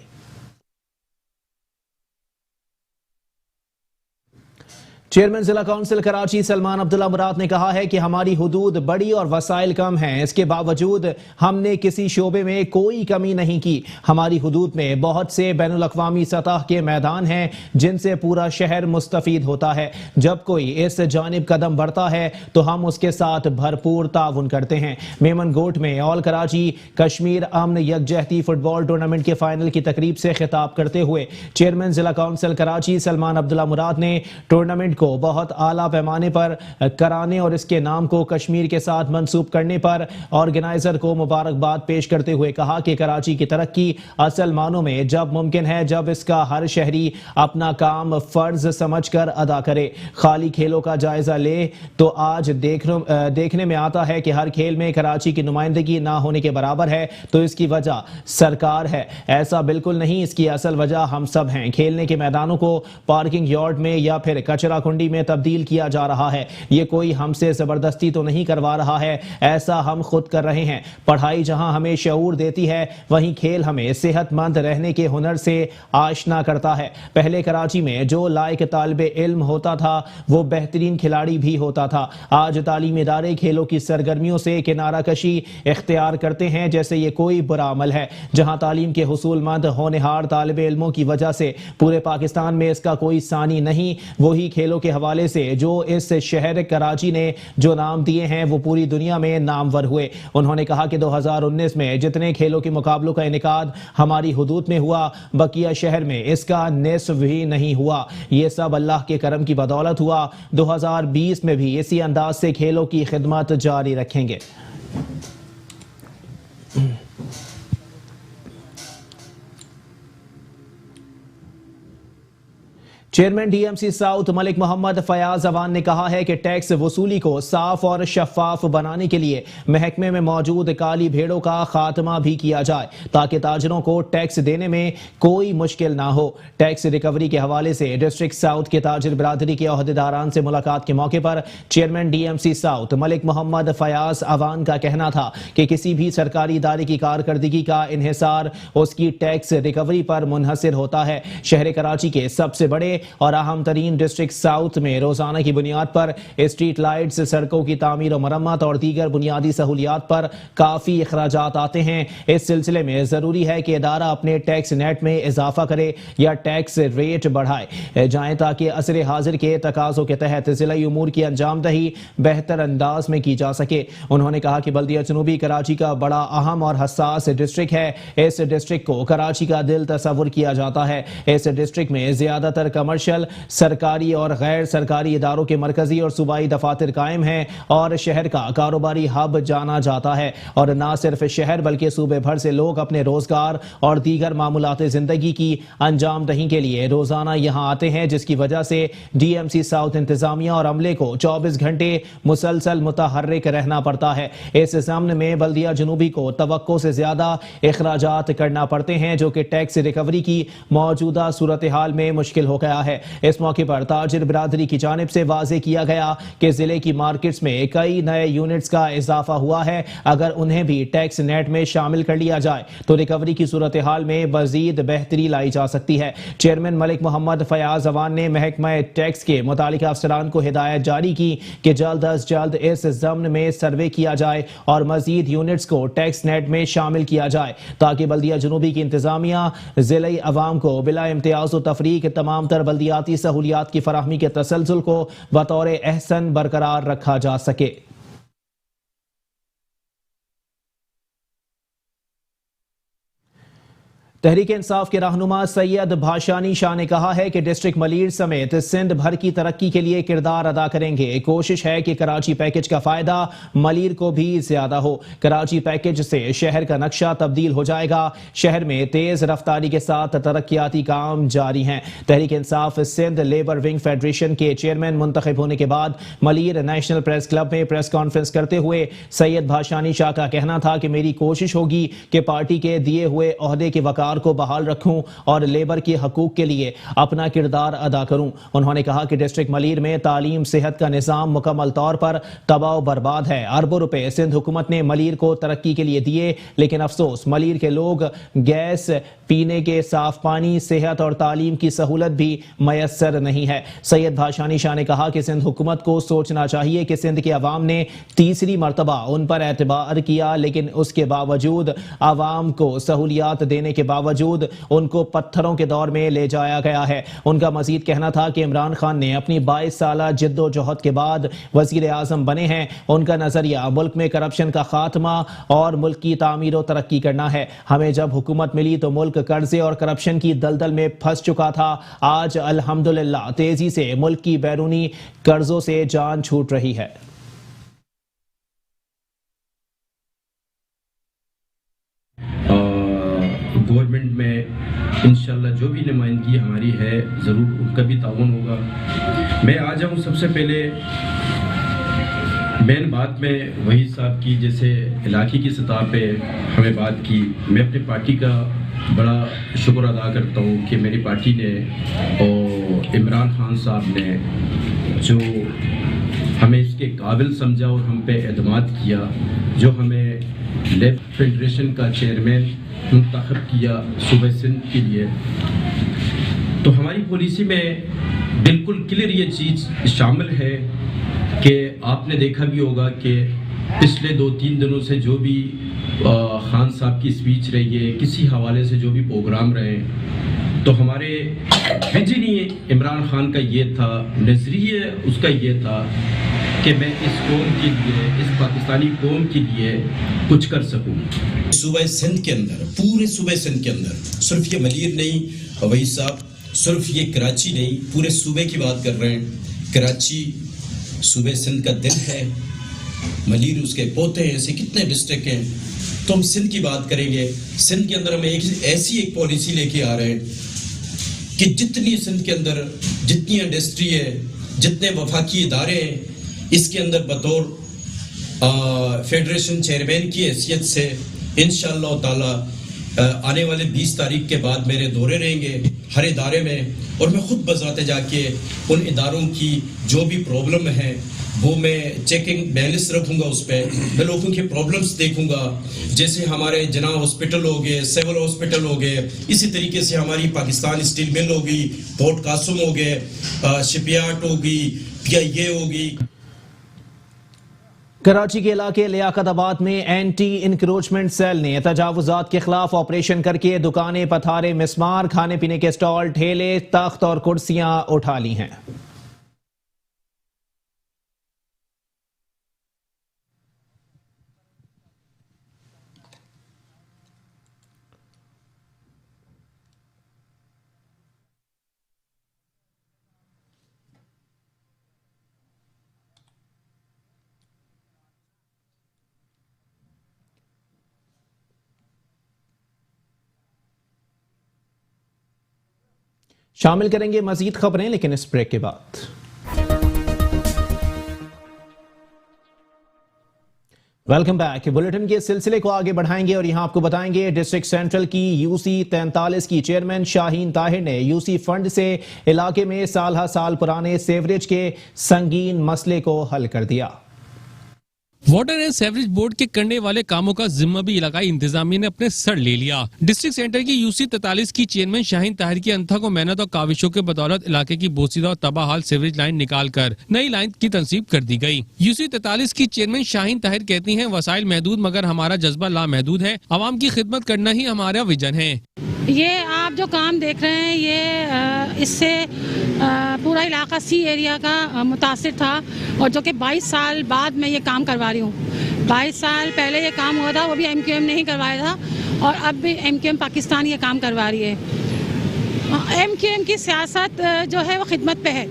चेयरमैन जिला काउंसिल कराची सलमान अब्दुल्ला मुराद ने कहा है कि हमारी हुदूद बड़ी और वसाइल कम हैं, इसके बावजूद हमने किसी शोबे में कोई कमी नहीं की। हमारी हुदूद में बहुत से बैनुल अक़वामी सतह के मैदान हैं जिनसे पूरा शहर मुस्तफीद होता है। जब कोई इस जानिब कदम बढ़ता है तो हम उसके साथ भरपूर ताउन करते हैं। मेमन गोट में ऑल कराची कश्मीर अमन यकजहती फुटबॉल टूर्नामेंट के फाइनल की तकरीब से खिताब करते हुए चेयरमैन जिला काउंसिल कराची सलमान अब्दुल्ला मुराद ने टूर्नामेंट को बहुत आला पैमाने पर कराने और इसके नाम को कश्मीर के साथ मंसूब करने पर ऑर्गेनाइजर को मुबारकबाद पेश करते हुए कहा कि कराची की तरक्की असल मानों में जब मुमकिन है जब इसका हर शहरी अपना काम फर्ज समझकर अदा करे। खाली खेलों का जायजा ले तो आज देखने में आता है कि हर खेल में कराची की नुमाइंदगी ना होने के बराबर है, तो इसकी वजह सरकार है। ऐसा बिल्कुल नहीं, इसकी असल वजह हम सब हैं। खेलने के मैदानों को पार्किंग यार्ड में या फिर कचरा खानाखुंडी में तब्दील किया जा रहा है। ये कोई हमसे जबरदस्ती तो नहीं करवा रहा है, ऐसा हम खुद कर रहे हैं। पढ़ाई जहां हमें शऊर देती है, वहीं खेल हमें सेहतमंद रहने के हुनर से आशना करता है। पहले कराची में जो लायक तालिबे इल्म होता था वो बेहतरीन खिलाड़ी भी होता था। आज तालीमी इदारे खेलों की सरगर्मियों से किनारा कशी इख्तियार करते हैं जैसे ये कोई बुरा अमल है। जहां तालीम के हुसूलमंद होनहार तालिबे इल्मों की वजह से पूरे पाकिस्तान में इसका कोई सानी नहीं, वही खेलों के हवाले से जो इस शहर कराची ने जो नाम दिए हैं वो पूरी दुनिया में नामवर हुए। उन्होंने कहा कि 2019 में जितने खेलों के मुकाबलों का इनेकाद हमारी हुदूद में हुआ, बकिया शहर में इसका निस्फ भी नहीं हुआ। ये सब अल्लाह के करम की बदौलत हुआ। 2020 में भी इसी अंदाज से खेलों की खिदमत जारी रखेंगे। Chairman DMC south Malik Mohammad Fayaz Awan ने कहा है कि टैक्स वसूली को साफ और शफाफ बनाने के लिए महकमे में मौजूद काली भेड़ों का खात्मा भी किया जाए ताकि ताजरों को टैक्स देने में कोई मुश्किल ना हो। टैक्स रिकवरी के हवाले से डिस्ट्रिक्ट साउथ के ताजिर बिरादरी के ओहदेदारान से मुलाकात के मौके पर chairman DMC south Malik Mohammad Fayaz Awan का कहना था कि किसी भी सरकारी इदारे की कारकर्दगी का इन्हिसार उसकी टैक्स रिकवरी पर मुनहसर होता है। शहर कराची के सबसे बड़े और अहम तरीन डिस्ट्रिक्ट साउथ में रोजाना की बुनियाद पर स्ट्रीट लाइट्स, सड़कों की तामीर और मरम्मत और दीगर बुनियादी सहूलियात पर काफी अखराजात आते हैं। इस सिलसिले में जरूरी है कि इदारा अपने टैक्स नेट में इजाफा करे या टैक्स रेट बढ़ाए जाए ताकि असर हाजिर के तकाजों के तहत जिलाई उमूर की अंजामदही बेहतर अंदाज में की जा सके। उन्होंने कहा कि बल्दिया जनूबी कराची का बड़ा अहम और हसास डिस्ट्रिक्ट है। इस डिस्ट्रिक्ट को कराची का दिल तस्वुर किया जाता है। इस डिस्ट्रिक्ट में ज्यादातर कमर्शियल, सरकारी और गैर सरकारी इदारों के मरकजी और सूबाई दफातर कायम हैं और शहर का कारोबारी हब जाना जाता है। और न सिर्फ शहर बल्कि सूबे भर से लोग अपने रोजगार और दीगर मामूलात जिंदगी की अंजामदही के लिए रोजाना यहाँ आते हैं, जिसकी वजह से डीएमसी साउथ इंतजामिया और अमले को 24 घंटे मुसलसल मुतहर्रिक रहना पड़ता है। इस ज़म्न में बल्दिया जनूबी को तवक्को से ज्यादा इखराजात करना पड़ते हैं जो कि टैक्स रिकवरी की मौजूदा सूरत हाल में मुश्किल हो गया है। इस मौके पर ताजिर बिरादरी की जानिब से वाजे किया गया कि जिले की मार्केट्स में कई नए यूनिट्स का इजाफा हुआ है। अगर उन्हें भी टैक्स नेट में शामिल कर लिया जाए तो रिकवरी की सूरत हाल में मजीद बेहतरी लाई जा सकती है। चेयरमैन मलिक मोहम्मद फयाज अवान ने महकमा टैक्स के मुतालिका अफसरान को हिदायत जारी की कि जल्द अज जल्द इस ज़म्न में सर्वे किया जाए और मजीद यूनिट्स को टैक्स नेट में शामिल किया जाए ताकि बल्दिया जनूबी की इंतजामिया जिले अवाम को बिला इम्तियाज व तफरीक तमाम तर बल्दियाती सहूलियात की फराहमी के तसलसल को बतौर एहसन बरकरार रखा जा सके। तहरीक इंसाफ के रहनुमा सैयद भाषानी शाह ने कहा है कि डिस्ट्रिक्ट मलीर समेत सिंध भर की तरक्की के लिए किरदार अदा करेंगे। कोशिश है कि कराची पैकेज का फायदा मलीर को भी ज्यादा हो। कराची पैकेज से शहर का नक्शा तब्दील हो जाएगा। शहर में तेज रफ्तारी के साथ तरक्याती काम जारी हैं। Tehreek Insaf Sindh labour wing federation के चेयरमैन मुंतखब होने के बाद मलीर नेशनल प्रेस क्लब में प्रेस कॉन्फ्रेंस करते हुए सैयद भाषानी शाह का कहना था कि मेरी कोशिश होगी कि पार्टी के दिए हुए ओहदे के वकार को बहाल रखूं और लेबर के हकूक के लिए अपना किरदार अदा करूं। उन्होंने कहा कि डिस्ट्रिक्ट मलीर में तालीम सेहत का निजाम मुकम्मल तौर पर तबाह बर्बाद है। अरबों रुपए सिंध हुकूमत ने मलीर को तरक्की के लिए दिए, लेकिन अफसोस मलीर के लोग गैस, पीने के साफ पानी, सेहत और तालीम की सहूलत भी मयसर नहीं है। सैयद भाषानी शाह ने कहा कि सिंध हुकूमत को सोचना चाहिए कि सिंध के अवाम ने तीसरी मरतबा उन पर एतबार किया, लेकिन उसके बावजूद अवाम को सहूलियात देने के बावजूद उनको पत्थरों के दौर में ले जाया गया है। उनका मजीद कहना था कि इमरान खान ने अपनी 22 साल जिद्दोजहद के बाद वजीर आजम बने हैं। उनका नजरिया मुल्क में करप्शन का खात्मा और मुल्क की तामीर और तरक्की करना है। हमें जब हुकूमत मिली तो मुल्क कर्जे और करप्शन की दलदल में फंस चुका था। आज अल्हम्दुलिल्लाह तेजी से मुल्क की बैरूनी कर्जों से जान छूट रही है। गवर्नमेंट में इंशाल्लाह जो भी नुमाइंदगी हमारी है ज़रूर उनका भी ताउन होगा। मैं आ जाऊँ सबसे पहले मेन बात में वही साहब की जैसे इलाके की सतह पे हमें बात की। मैं अपनी पार्टी का बड़ा शुक्र अदा करता हूँ कि मेरी पार्टी ने और इमरान खान साहब ने जो हमें इसके काबिल समझा और हम पे एतमाद किया, जो हमें लेफ्ट फेडरेशन का चेयरमैन मुंतखब किया सूबे सिंध के लिए, तो हमारी पॉलिसी में बिल्कुल क्लियर ये चीज़ शामिल है कि आपने देखा भी होगा कि पिछले 2-3 दिनों से जो भी खान साहब की स्पीच रही है, किसी हवाले से जो भी प्रोग्राम रहे, तो हमारे विजन ही इमरान खान का ये था, नजरिए उसका ये था कि मैं इस कौम के लिए, इस पाकिस्तानी कौम के लिए कुछ कर सकूं। सूबे सिंध के अंदर, पूरे सूबे सिंध के अंदर, सिर्फ ये मलीर नहीं अवैध साहब, सिर्फ ये कराची नहीं, पूरे सूबे की बात कर रहे हैं। कराची सूबे सिंध का दिल है, मलीर उसके पोते हैं, ऐसे कितने डिस्ट्रिक्ट हैं। तो हम सिंध की बात करेंगे। सिंध के अंदर हम ऐसी एक पॉलिसी लेके आ रहे हैं कि जितनी सिंध के अंदर जितनी इंडस्ट्री है, जितने वफाकी इदारे हैं, इसके अंदर बतौर फेडरेशन चेयरमैन की हैसियत से इंशाअल्लाह ताला आने वाले 20 तारीख के बाद मेरे दौरे रहेंगे हर इदारे में, और मैं खुद बजाते जाके उन इदारों की जो भी प्रॉब्लम है वो मैं चेकिंग बैलेंस रखूंगा, उस पर मैं लोगों के प्रॉब्लम्स देखूंगा। जैसे हमारे जना हॉस्पिटल हो गए, सिविल हॉस्पिटल हो गए, इसी तरीके से हमारी पाकिस्तान स्टील मिल हो गई, पोर्ट कासम हो गए, शिपयार्ड हो गई, PIA होगी। कराची के इलाके लियाकताबाद में एंटी इंक्रोचमेंट सेल ने तजावुजात के खिलाफ ऑपरेशन करके दुकानें, पथारे, मिसमार, खाने पीने के स्टॉल, ठेले, तख्त और कुर्सियां उठा ली हैं। शामिल करेंगे मजीद खबरें, लेकिन इस ब्रेक के बाद। Welcome back. बुलेटिन के सिलसिले को आगे बढ़ाएंगे और यहां आपको बताएंगे डिस्ट्रिक्ट सेंट्रल की UC 43 की चेयरमैन शाहीन ताहिर ने UC फंड से इलाके में साल साल पुराने सेवरेज के संगीन मसले को हल कर दिया। वाटर एंड सेवरेज बोर्ड के करने वाले कामों का जिम्मा भी इलाकाई इंतजामिया ने अपने सर ले लिया। डिस्ट्रिक्ट सेंटर की UC 43 की चेयरमैन शाहीन ताहिर की अनथक और मेहनत और काविशों के बदौलत इलाके की बोसीदा और तबाहाल सेवरेज लाइन निकालकर नई लाइन की तंसीब कर दी गई। UC 43 की चेयरमैन शाहीन ताहिर कहती हैं, वसाइल महदूद मगर हमारा जज्बा लामहदूद है, आवाम की खिदमत करना ही हमारा विजन है। ये आप जो काम देख रहे हैं, ये इससे पूरा इलाका C एरिया का मुतासिर था, और जो कि 22 साल बाद मैं ये काम करवा रही हूँ। 22 साल पहले ये काम हुआ था, वो भी MQM ने ही करवाया था, और अब भी MQM पाकिस्तान ये काम करवा रही है। MQM की सियासत जो है वो खिदमत पे है।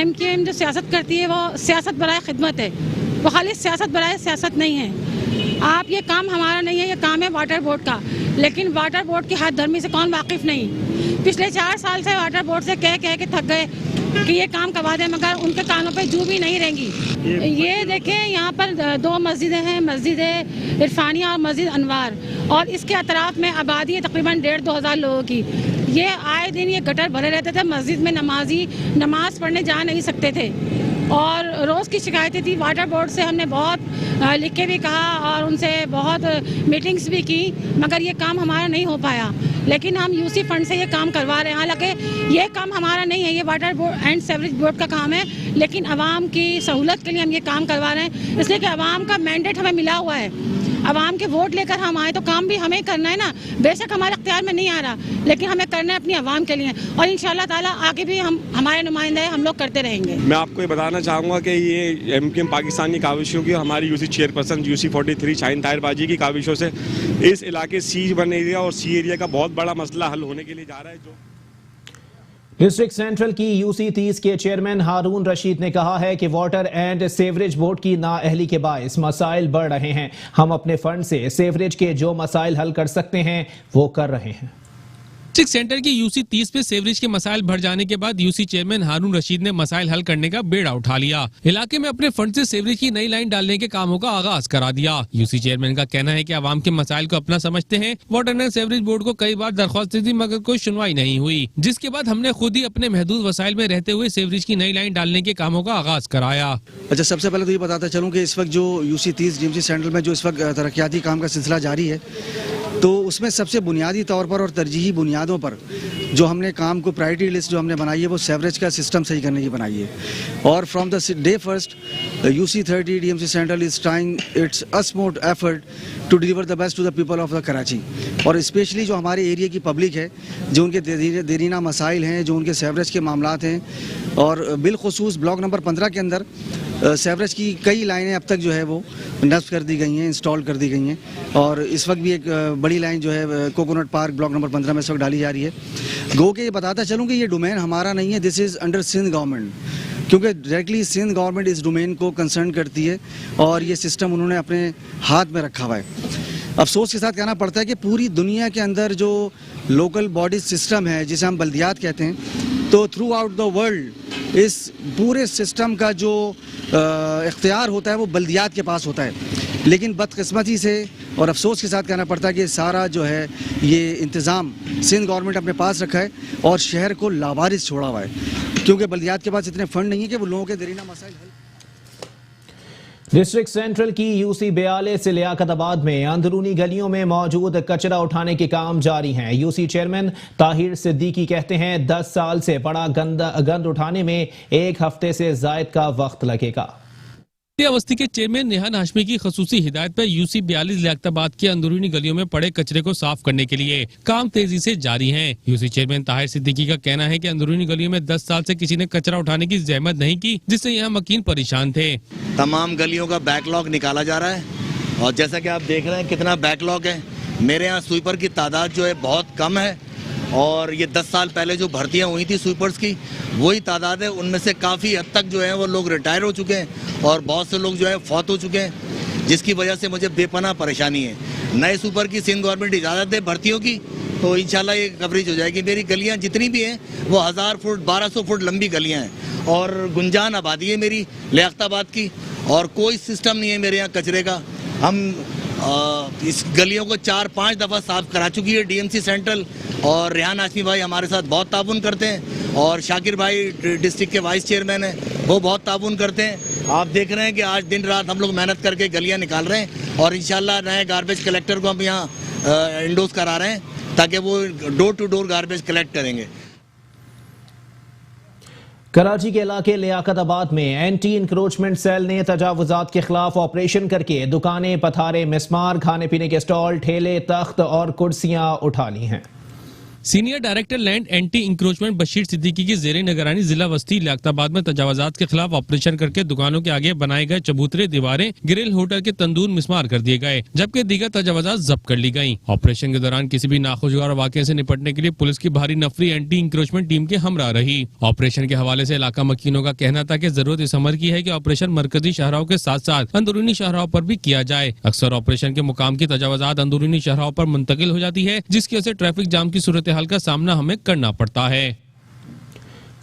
MQM जो सियासत करती है वो सियासत बराए खिदमत है, वो खाली सियासत बराए सियासत नहीं है। आप ये काम हमारा नहीं है, ये काम है वाटर बोर्ड का, लेकिन वाटर बोर्ड की हद धर्मी से कौन वाकिफ नहीं। पिछले 4 साल से वाटर बोर्ड से कह के थक गए कि ये काम करवा दें, मगर उनके कानों पे जू भी नहीं रहेंगी। ये देखें, यहाँ पर 2 मस्जिदें हैं, मस्जिद इरफानिया और मस्जिद अनवार, और इसके अतराफ में आबादी है तकरीबन 1,500-2 हज़ार लोगों की। ये आए दिन ये गटर भरे रहते थे, मस्जिद में नमाजी नमाज पढ़ने जा नहीं सकते थे, और रोज़ की शिकायतें थी। वाटर बोर्ड से हमने बहुत लिख के भी कहा और उनसे बहुत मीटिंग्स भी की, मगर ये काम हमारा नहीं हो पाया। लेकिन हम UC फंड से ये काम करवा रहे हैं। हालांकि ये काम हमारा नहीं है, ये water board and sewerage board का काम है, लेकिन आवाम की सहूलत के लिए हम ये काम करवा रहे हैं, इसलिए कि आवाम का मैंडेट हमें मिला हुआ है। आवाम के वोट लेकर हम आए तो काम भी हमें करना है ना। बेशक हमारे अख्तियार में नहीं आ रहा, लेकिन हमें करना है अपनी आवाम के लिए, और इंशाल्लाह ताला आगे भी हम हमारे नुमाइंदे हम लोग करते रहेंगे। मैं आपको ये बताना चाहूँगा कि ये MQM पाकिस्तान की काविशों की, हमारी UC chairperson UC 43 Shaheen Tahir बाजी की काविशों से इस इलाके C1 एरिया और C एरिया का बहुत बड़ा मसला हल होने के लिए जा रहा है। जो डिस्ट्रिक्ट सेंट्रल की UC 30 के चेयरमैन हारून रशीद ने कहा है कि वाटर एंड सेवरेज बोर्ड की नाअहली के बायस मसाइल बढ़ रहे हैं। हम अपने फंड से सेवरेज के जो मसाइल हल कर सकते हैं वो कर रहे हैं। डिस्ट्रिक्ट सेंटर की यूसी 30 पे सीवरेज के मसाइल बढ़ जाने के बाद यूसी चेयरमैन हारून रशीद ने मसाइल हल करने का बेड़ा उठा लिया। इलाके में अपने फंड से सीवरेज की नई लाइन डालने के कामों का आगाज करा दिया। यूसी चेयरमैन का कहना है कि आवाम के मसाइल को अपना समझते हैं। वाटर एंड सीवरेज बोर्ड को कई बार दरख्वास्त दी मगर कोई सुनवाई नहीं हुई, जिसके बाद हमने खुद ही अपने महदूद वसाइल में रहते हुए सीवरेज की नई लाइन डालने के कामों का आगाज कराया। अच्छा, सबसे पहले तो ये बताता चलूँ कि इस वक्त जो यूसी 30 डीएमसी सेंट्रल में जो इस वक्त तरक्याती काम का सिलसिला जारी है, तो उसमें सबसे बुनियादी तौर पर और तरजीही बुनियादों पर जो हमने काम को प्रायोरिटी लिस्ट जो हमने बनाई है वो सेवरेज का सिस्टम सही करने की बनाई है। और from the day first UC 30 DMC central is trying its utmost effort to deliver the best to the people of the Karachi. और स्पेशली जो हमारे एरिया की पब्लिक है, जो उनके देरीना मसाइल हैं, जो उनके सेवरेज के मामलात हैं, और बिलखुसूस ब्लॉक नंबर 15 के अंदर सेवरेज की कई लाइनें अब तक जो है वो नस्ब कर दी गई हैं, इंस्टॉल कर दी गई हैं। और इस वक्त भी एक बड़ी लाइन जो है कोकोनट पार्क ब्लॉक नंबर 15 में इस वक्त डाली जा रही है। गो के ये बताता चलूँ कि ये डोमेन हमारा नहीं है, this is under Sindh government, क्योंकि डायरेक्टली सिंध गवर्नमेंट इस डोमेन को कंसर्न करती है और ये सिस्टम उन्होंने अपने हाथ में रखा हुआ है। अफसोस के साथ कहना पड़ता है कि पूरी दुनिया के अंदर जो लोकल बॉडी सिस्टम है, जिसे हम बल्दियात कहते हैं, तो थ्रू आउट द वर्ल्ड इस पूरे सिस्टम का जो इख्तियार होता है वो बल्दियात के पास होता है। लेकिन बदकिस्मती से और अफसोस के साथ कहना पड़ता है कि सारा जो है ये इंतज़ाम सिंध गवर्नमेंट अपने पास रखा है और शहर को लावारिस छोड़ा हुआ है, क्योंकि बल्दियात के पास इतने फंड नहीं है कि वो लोगों के दरीना मसाइल हल। डिस्ट्रिक्ट सेंट्रल की यूसी 42 लियाकताबाद में अंदरूनी गलियों में मौजूद कचरा उठाने के काम जारी हैं। यूसी चेयरमैन ताहिर सिद्दीकी कहते हैं 10 साल से पड़ा गंद उठाने में 1 हफ्ते से जायद का वक्त लगेगा। अवस्थी के चेयरमैन निहान हाशमी की खसूसी हिदायत पर यूसी 42 लियाकताबाद की अंदरूनी गलियों में पड़े कचरे को साफ करने के लिए काम तेजी से जारी है। यूसी चेयरमैन ताहिर सिद्दीकी का कहना है कि अंदरूनी गलियों में 10 साल से किसी ने कचरा उठाने की जहमत नहीं की, जिससे यहाँ मकीन परेशान थे। तमाम गलियों का बैकलॉग निकाला जा रहा है और जैसा कि आप देख रहे हैं कितना बैकलॉग है। मेरे यहाँ स्वीपर की तादाद जो है बहुत कम है और ये 10 साल पहले जो भर्तियां हुई थी स्वीपर्स की वही तादाद है। उनमें से काफ़ी हद तक जो है वो लोग रिटायर हो चुके हैं और बहुत से लोग जो है फौत हो चुके हैं, जिसकी वजह से मुझे बेपनाह परेशानी है। नए स्वीपर की सिंध गवर्नमेंट इजाज़त दे भर्तियों की तो इंशाल्लाह ये कवरेज हो जाएगी। मेरी गलियाँ जितनी भी हैं वो 1000 फुट 1200 फुट लंबी गलियाँ हैं और गुंजान आबादी है मेरी लियाकताबाद की और कोई सिस्टम नहीं है मेरे यहाँ कचरे का। हम इस गलियों को 4-5 दफ़ा साफ करा चुकी है डीएमसी सेंट्रल और रेहान हाशमी भाई हमारे साथ बहुत ताउन करते हैं और शाकिर भाई डिस्ट्रिक्ट के वाइस चेयरमैन हैं, वो बहुत ताउन करते हैं। आप देख रहे हैं कि आज दिन रात हम लोग मेहनत करके गलियां निकाल रहे हैं और इंशाल्लाह नए गार्बेज कलेक्टर को हम यहाँ इंडोर्स करा रहे हैं ताकि वो door to door garbage collect करेंगे। कराची के इलाके लियाकताबाद में एंटी इंक्रोचमेंट सेल ने तजावुजात के खिलाफ ऑपरेशन करके दुकानें, पथारे, मिस्मार, खाने पीने के स्टॉल, ठेले, तख्त और कुर्सियां उठा ली हैं। Senior director land anti encroachment Bashir Siddiqui की जेर निगरानी जिला वस्ती लियाकताबाद में तजावुजात के खिलाफ ऑपरेशन करके दुकानों के आगे बनाए गए चबूतरे, दीवारें, ग्रिल, होटल के तंदूर मिस्मार कर दिए गए, जबकि दीगर तजावुजात जब्त कर ली गयी। ऑपरेशन के दौरान किसी भी नाखुशगवार वाकये से निपटने के लिए पुलिस की भारी नफरी एंटी इंक्रोचमेंट टीम के हमरा रही। ऑपरेशन के हवाले से इलाका मकीनों का कहना था कि जरूरत इस अमर की है कि ऑपरेशन मरकजी शाहराहों के साथ साथ अंदरूनी शाहराहों पर भी किया जाए। अक्सर ऑपरेशन के मुकाम की तजावुजात अंदरूनी शाहराहों पर मुंतकिल हो जाती है, जिसकी वजह से ट्रैफिक जाम की सूरत हाल का सामना हमें करना पड़ता है।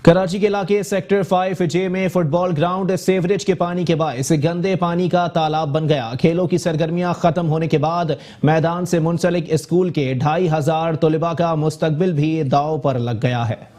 कराची के इलाके सेक्टर 5J में फुटबॉल ग्राउंड सीवरेज के पानी के बायस गंदे पानी का तालाब बन गया। खेलों की सरगर्मियां खत्म होने के बाद मैदान से मुंसलिक स्कूल के 2500 तलबा का मुस्तकबिल भी दाव पर लग गया है।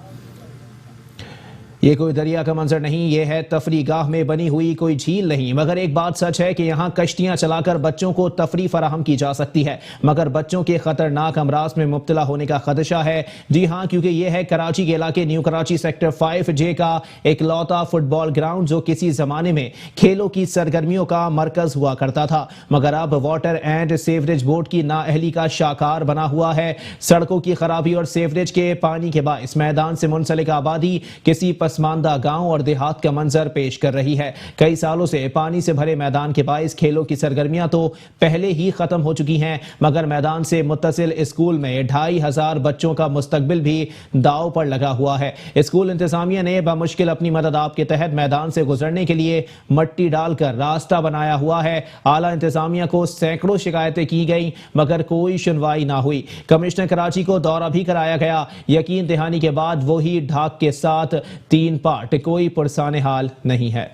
ये कोई दरिया का मंजर नहीं, ये है तफरीगाह में बनी हुई कोई झील नहीं। मगर एक बात सच है कि यहाँ कश्तियाँ चलाकर बच्चों को तफरी फराहम की जा सकती है, मगर बच्चों के खतरनाक अमराज में मुब्तला होने का खदशा है। जी हाँ, क्योंकि ये है कराची के इलाके न्यू कराची सेक्टर 5J का इकलौता फुटबॉल ग्राउंड जो किसी जमाने में खेलों की सरगर्मियों का मरकज हुआ करता था, मगर अब वाटर एंड सीवरेज बोर्ड की नाअहली का शाकार बना हुआ है। सड़कों की खराबी और सीवरेज के पानी के बायस मैदान से मुंसलिक आबादी किसी पसमानदा गांव और देहात का मंजर पेश कर रही है। कई सालों से पानी से भरे मैदान के बाइस खेलों की सरगर्मियां तो पहले ही खत्म हो चुकी हैं, मगर मैदान से मुत्तसिल स्कूल में 2500 बच्चों का मुस्तकबिल भी दाव पर लगा हुआ है। स्कूल इंतजामिया ने बमुश्किल अपनी मदद आप के तहत मैदान से गुजरने के लिए मट्टी डालकर रास्ता बनाया हुआ है। आला इंतजामिया को सैकड़ों शिकायतें की गई मगर कोई सुनवाई ना हुई। कमिश्नर कराची को दौरा भी कराया गया। यकीन दहानी के बाद वही ढाक के साथ 3 पार्ट, कोई पुरसाने हाल नहीं है।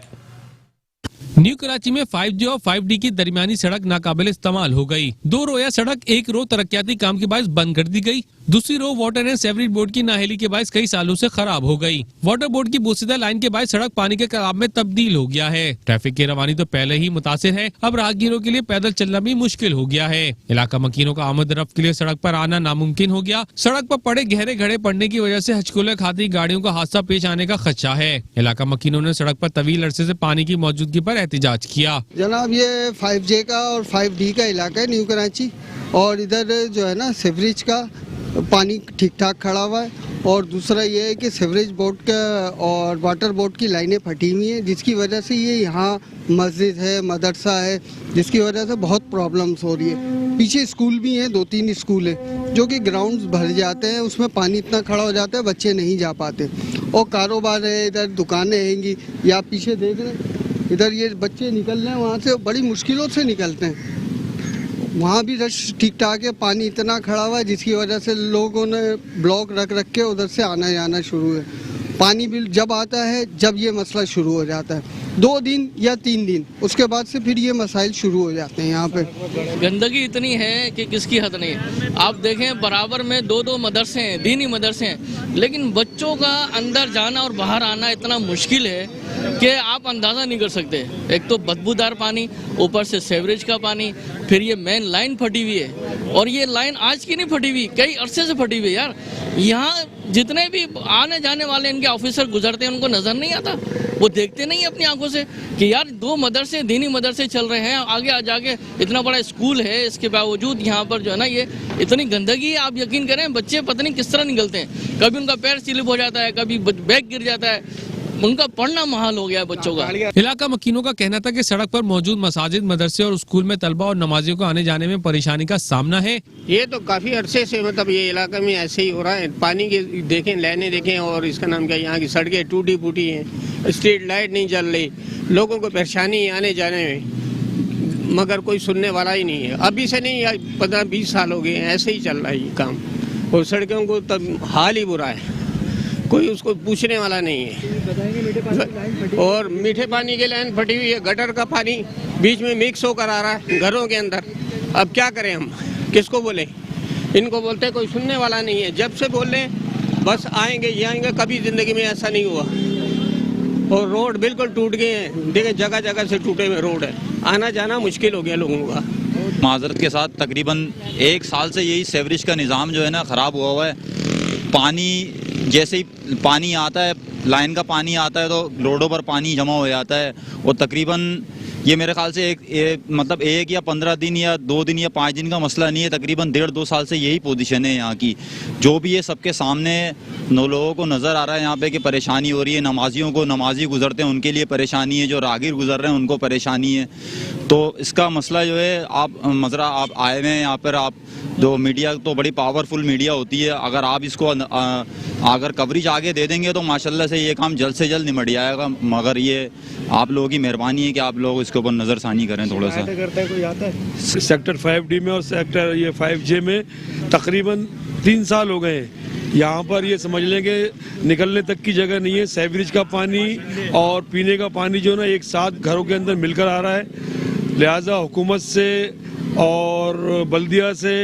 न्यू कराची में 5G और 5D की दरमियानी सड़क नाकाबिल इस्तेमाल हो गई। 2 रोया सड़क एक रो तरक्याती काम के बायस बंद कर दी गई। दूसरी रो वाटर एंड सेवरेज बोर्ड की नाहेली के बायस कई सालों से खराब हो गई। वाटर बोर्ड की बोसीदा लाइन के बायस सड़क पानी के कलाब में तब्दील हो गया है। ट्रैफिक की रवानी तो पहले ही मुतासिर है, अब राहगीरों के लिए पैदल चलना भी मुश्किल हो गया है। इलाका मकीनों का आमद रफ्त के लिए सड़क पर आना नामुमकिन हो गया। सड़क पर पड़े गहरे गड्ढे पड़ने की वजह से हचकुले खाती गाड़ियों का हादसा पेश आने का खदशा है। इलाका मकीनों ने सड़क पर तवील अरसे से पानी की मौजूदगी पर एहतजाज किया। जनाब, ये 5J का और 5D का इलाका है न्यू कराची, और इधर जो है ना सीवरेज का पानी ठीक ठाक खड़ा हुआ है, और दूसरा ये है कि सीवरेज बोर्ड का और वाटर बोर्ड की लाइनें फटी हुई हैं, जिसकी वजह से ये यहाँ मस्जिद है, मदरसा है, जिसकी वजह से बहुत प्रॉब्लम्स हो रही है। पीछे स्कूल भी हैं, 2-3 स्कूल हैं जो कि ग्राउंड्स भर जाते हैं, उसमें पानी इतना खड़ा हो जाता है बच्चे नहीं जा पाते। और कारोबार है, इधर दुकानें हैंगी, या आप पीछे देख रहे हैं, इधर ये बच्चे निकल रहे हैं वहाँ से, बड़ी मुश्किलों से निकलते हैं। वहाँ भी रश ठीक ठाक है, पानी इतना खड़ा हुआ है जिसकी वजह से लोगों ने ब्लॉक रख के उधर से आना जाना शुरू है। पानी बिल जब आता है जब ये मसला शुरू हो जाता है, 2 दिन या 3 दिन, उसके बाद से फिर ये मसाइल शुरू हो जाते हैं। यहाँ पे गंदगी इतनी है कि किसकी हद नहीं है। आप देखें बराबर में 2-2 मदरसे हैं, दीनी मदरसे हैं, लेकिन बच्चों का अंदर जाना और बाहर आना इतना मुश्किल है कि आप अंदाज़ा नहीं कर सकते। एक तो बदबूदार पानी, ऊपर से सीवरेज का पानी, फिर ये मेन लाइन फटी हुई है, और ये लाइन आज की नहीं फटी हुई, कई अरसे से फटी हुई है। यार यहाँ जितने भी आने जाने वाले इनके ऑफिसर गुजरते हैं उनको नज़र नहीं आता, वो देखते नहीं अपनी आंखों से कि यार 2 मदरसे, दीनी मदरसे चल रहे हैं, आगे आ जाके इतना बड़ा स्कूल है, इसके बावजूद यहाँ पर जो है ना ये इतनी गंदगी है। आप यकीन करें बच्चे पता नहीं किस तरह निकलते हैं, कभी उनका पैर स्लिप हो जाता है, कभी बैग गिर जाता है, उनका पढ़ना महाल हो गया है बच्चों का। इलाका मकीनों का कहना था कि सड़क पर मौजूद मसाजिद, मदरसे और स्कूल में तलबा और नमाजियों को आने जाने में परेशानी का सामना है। ये तो काफी अरसे से मतलब ये इलाका में ऐसे ही हो रहा है। पानी के देखें, लाइनें देखें, और इसका नाम क्या, यहाँ की सड़कें टूटी फूटी हैं, स्ट्रीट लाइट नहीं जल रही, लोगों को परेशानी आने जाने में, मगर कोई सुनने वाला ही नहीं है। अभी से नहीं, 15-20 साल हो गए ऐसे ही चल रहा है ये काम, और सड़कों को तब हाल ही बुरा है, कोई उसको पूछने वाला नहीं है। और मीठे पानी की लाइन फटी हुई है, गटर का पानी बीच में मिक्स होकर आ रहा है घरों के अंदर। अब क्या करें हम, किसको बोले? इनको बोलते कोई सुनने वाला नहीं है। जब से बोल रहे बस आएंगे ये आएंगे, कभी जिंदगी में ऐसा नहीं हुआ। और रोड बिल्कुल टूट गए हैं, देखिए जगह जगह से टूटे हुए रोड है, आना जाना मुश्किल हो गया लोगों का। माजरत के साथ तकरीबन 1 साल से यही सीवरेज का निज़ाम जो है ना ख़राब हुआ है। पानी जैसे ही पानी आता है, लाइन का पानी आता है तो रोडों पर पानी जमा हो जाता है, और तकरीबन ये मेरे ख्याल से मतलब 1 या 15 दिन या 2 दिन या 5 दिन का मसला नहीं है, तकरीबन 1.5-2 साल से यही पोजीशन है यहाँ की। जो भी ये सबके सामने लोगों को नज़र आ रहा है यहाँ पे कि परेशानी हो रही है। नमाजियों को, नमाजी गुजरते हैं उनके लिए परेशानी है, जो राहगीर गुजर रहे हैं उनको परेशानी है। तो इसका मसला जो है, आप मज़रा आप आए हुए हैं यहाँ पर, आप जो मीडिया तो बड़ी पावरफुल मीडिया होती है, अगर आप इसको अगर कवरेज आगे दे देंगे तो माशाल्लाह से ये काम जल्द से जल्द निमट जाएगा। मगर ये आप लोगों की मेहरबानी है कि आप लोग इसके ऊपर नज़रसानी करें थोड़ा सा। कोई आता है सेक्टर 5D में और सेक्टर ये 5J में तकरीबन 3 साल हो गए हैं। यहाँ पर ये समझ लें कि निकलने तक की जगह नहीं है। सीवरेज का पानी और पीने का पानी जो ना एक साथ घरों के अंदर मिलकर आ रहा है। लिहाजा हुकूमत से और बल्दिया से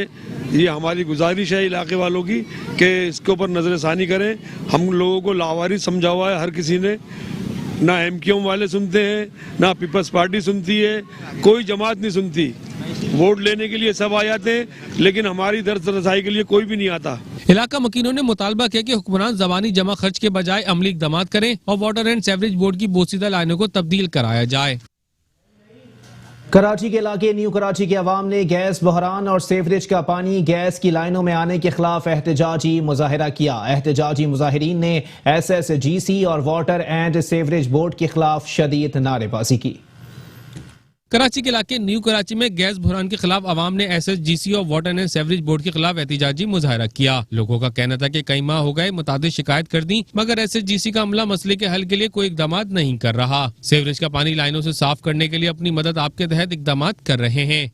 ये हमारी गुजारिश है इलाके वालों की कि इसके ऊपर नज़रसानी करें। हम लोगों को लावारिस समझा हुआ है हर किसी ने, ना MQM वाले सुनते हैं, ना पीपल्स पार्टी सुनती है, कोई जमात नहीं सुनती। वोट लेने के लिए सब आ जाते हैं, लेकिन हमारी दर्द रसाई के लिए कोई भी नहीं आता। इलाका मकीनों ने मुतालबा किया कि हुक्मरान ज़बानी जमा खर्च के बजाय अमली इक़दाम करें और वाटर एंड सेवरेज बोर्ड की बोसीदा लाइनों को तब्दील कराया जाए। कराची के इलाके न्यू कराची के अवाम ने गैस बहरान और सेवरेज का पानी गैस की लाइनों में आने के खिलाफ एहतजाजी मुजाहिरा किया। एहतजाजी मुजाहिरीन ने SSGC और वाटर एंड सेवरेज बोर्ड के खिलाफ शदीद नारेबाजी की। कराची के इलाके न्यू कराची में गैस बहरान के खिलाफ अवाम ने SSGC और वाटर एंड सेवरेज बोर्ड के खिलाफ एहतजाजी मुजाहिरा किया। लोगों का कहना था कि कई माह हो गए मुतादिद शिकायत कर दी, मगर SSGC का अमला मसले के हल के लिए कोई इकदाम नहीं कर रहा। सेवरेज का पानी लाइनों से साफ करने के लिए अपनी मदद आपके तहत इकदाम कर रहे हैं।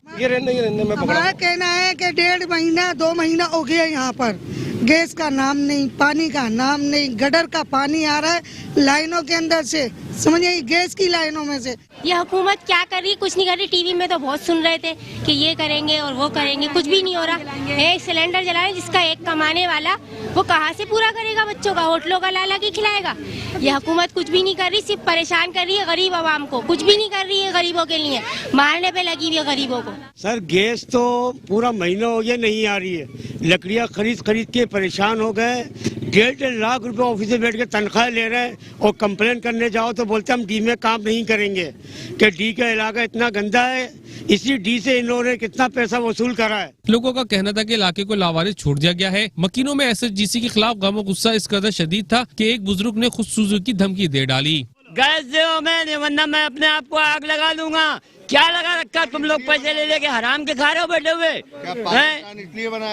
हमारा कहना है कि 1.5 महीना 2 महीना हो गया यहाँ पर गैस का नाम नहीं, पानी का नाम नहीं, गटर का पानी आ रहा है लाइनों के अंदर से, समझिए गैस की लाइनों में से। ये हुकूमत क्या कर रही, कुछ नहीं कर रही। टीवी में तो बहुत सुन रहे थे कि ये करेंगे और वो करेंगे, कुछ भी नहीं हो रहा। एक सिलेंडर जला रहे जिसका एक कमाने वाला, वो कहाँ से पूरा करेगा बच्चों का, होटलों का ला के खिलाएगा। ये हुकूमत कुछ भी नहीं कर रही, सिर्फ परेशान कर रही है गरीब आवाम को, कुछ भी नहीं कर रही है गरीबों के लिए, मारने पे लगी हुई है गरीबों को। सर गैस तो पूरा महीना हो गया नहीं आ रही है, लकड़ियाँ खरीद के परेशान हो गए। 1.5 लाख रुपए ऑफिस में बैठ के तनख्वाह ले रहे हैं और कंप्लेन करने जाओ तो बोलते हम डी में काम नहीं करेंगे कि डी का इलाका इतना गंदा है, इसी डी से इन लोगों ने कितना पैसा वसूल करा है। लोगों का कहना था कि इलाके को लावारिस छोड़ दिया गया है। मकीनों में SSGC के खिलाफ गम और गुस्सा इस कदर शदीद था कि एक बुजुर्ग ने खुद सूजू की धमकी दे डाली। गैस दो मैंने, वरना मैं अपने आप को आग लगा दूंगा। क्या लगा रखा तुम लोग पैसे ले लेके हराम के खा रहे हो बैठे हुए?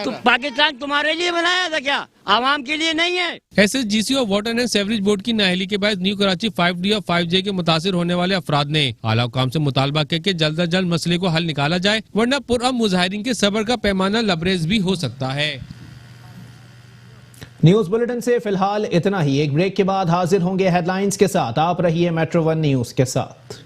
तो पाकिस्तान तुम्हारे लिए बनाया था क्या, आवाम के लिए नहीं है? SSGC और वाटर एंड सेवरेज बोर्ड की नाअहली के बाद न्यू कराची 5D और 5J के मुतासिर होने वाले अफराद ने आला हुकाम से मुतालबा किया कि जल्द अज जल्द मसले को हल निकाला जाए, वरना पुरअमन मुजाहिरीन के सब्र का पैमाना लबरेज भी हो सकता है। न्यूज बुलेटिन से फिलहाल इतना ही। एक ब्रेक के बाद हाजिर होंगे हेडलाइंस के साथ। आप रहिए मेट्रो 1 न्यूज के साथ।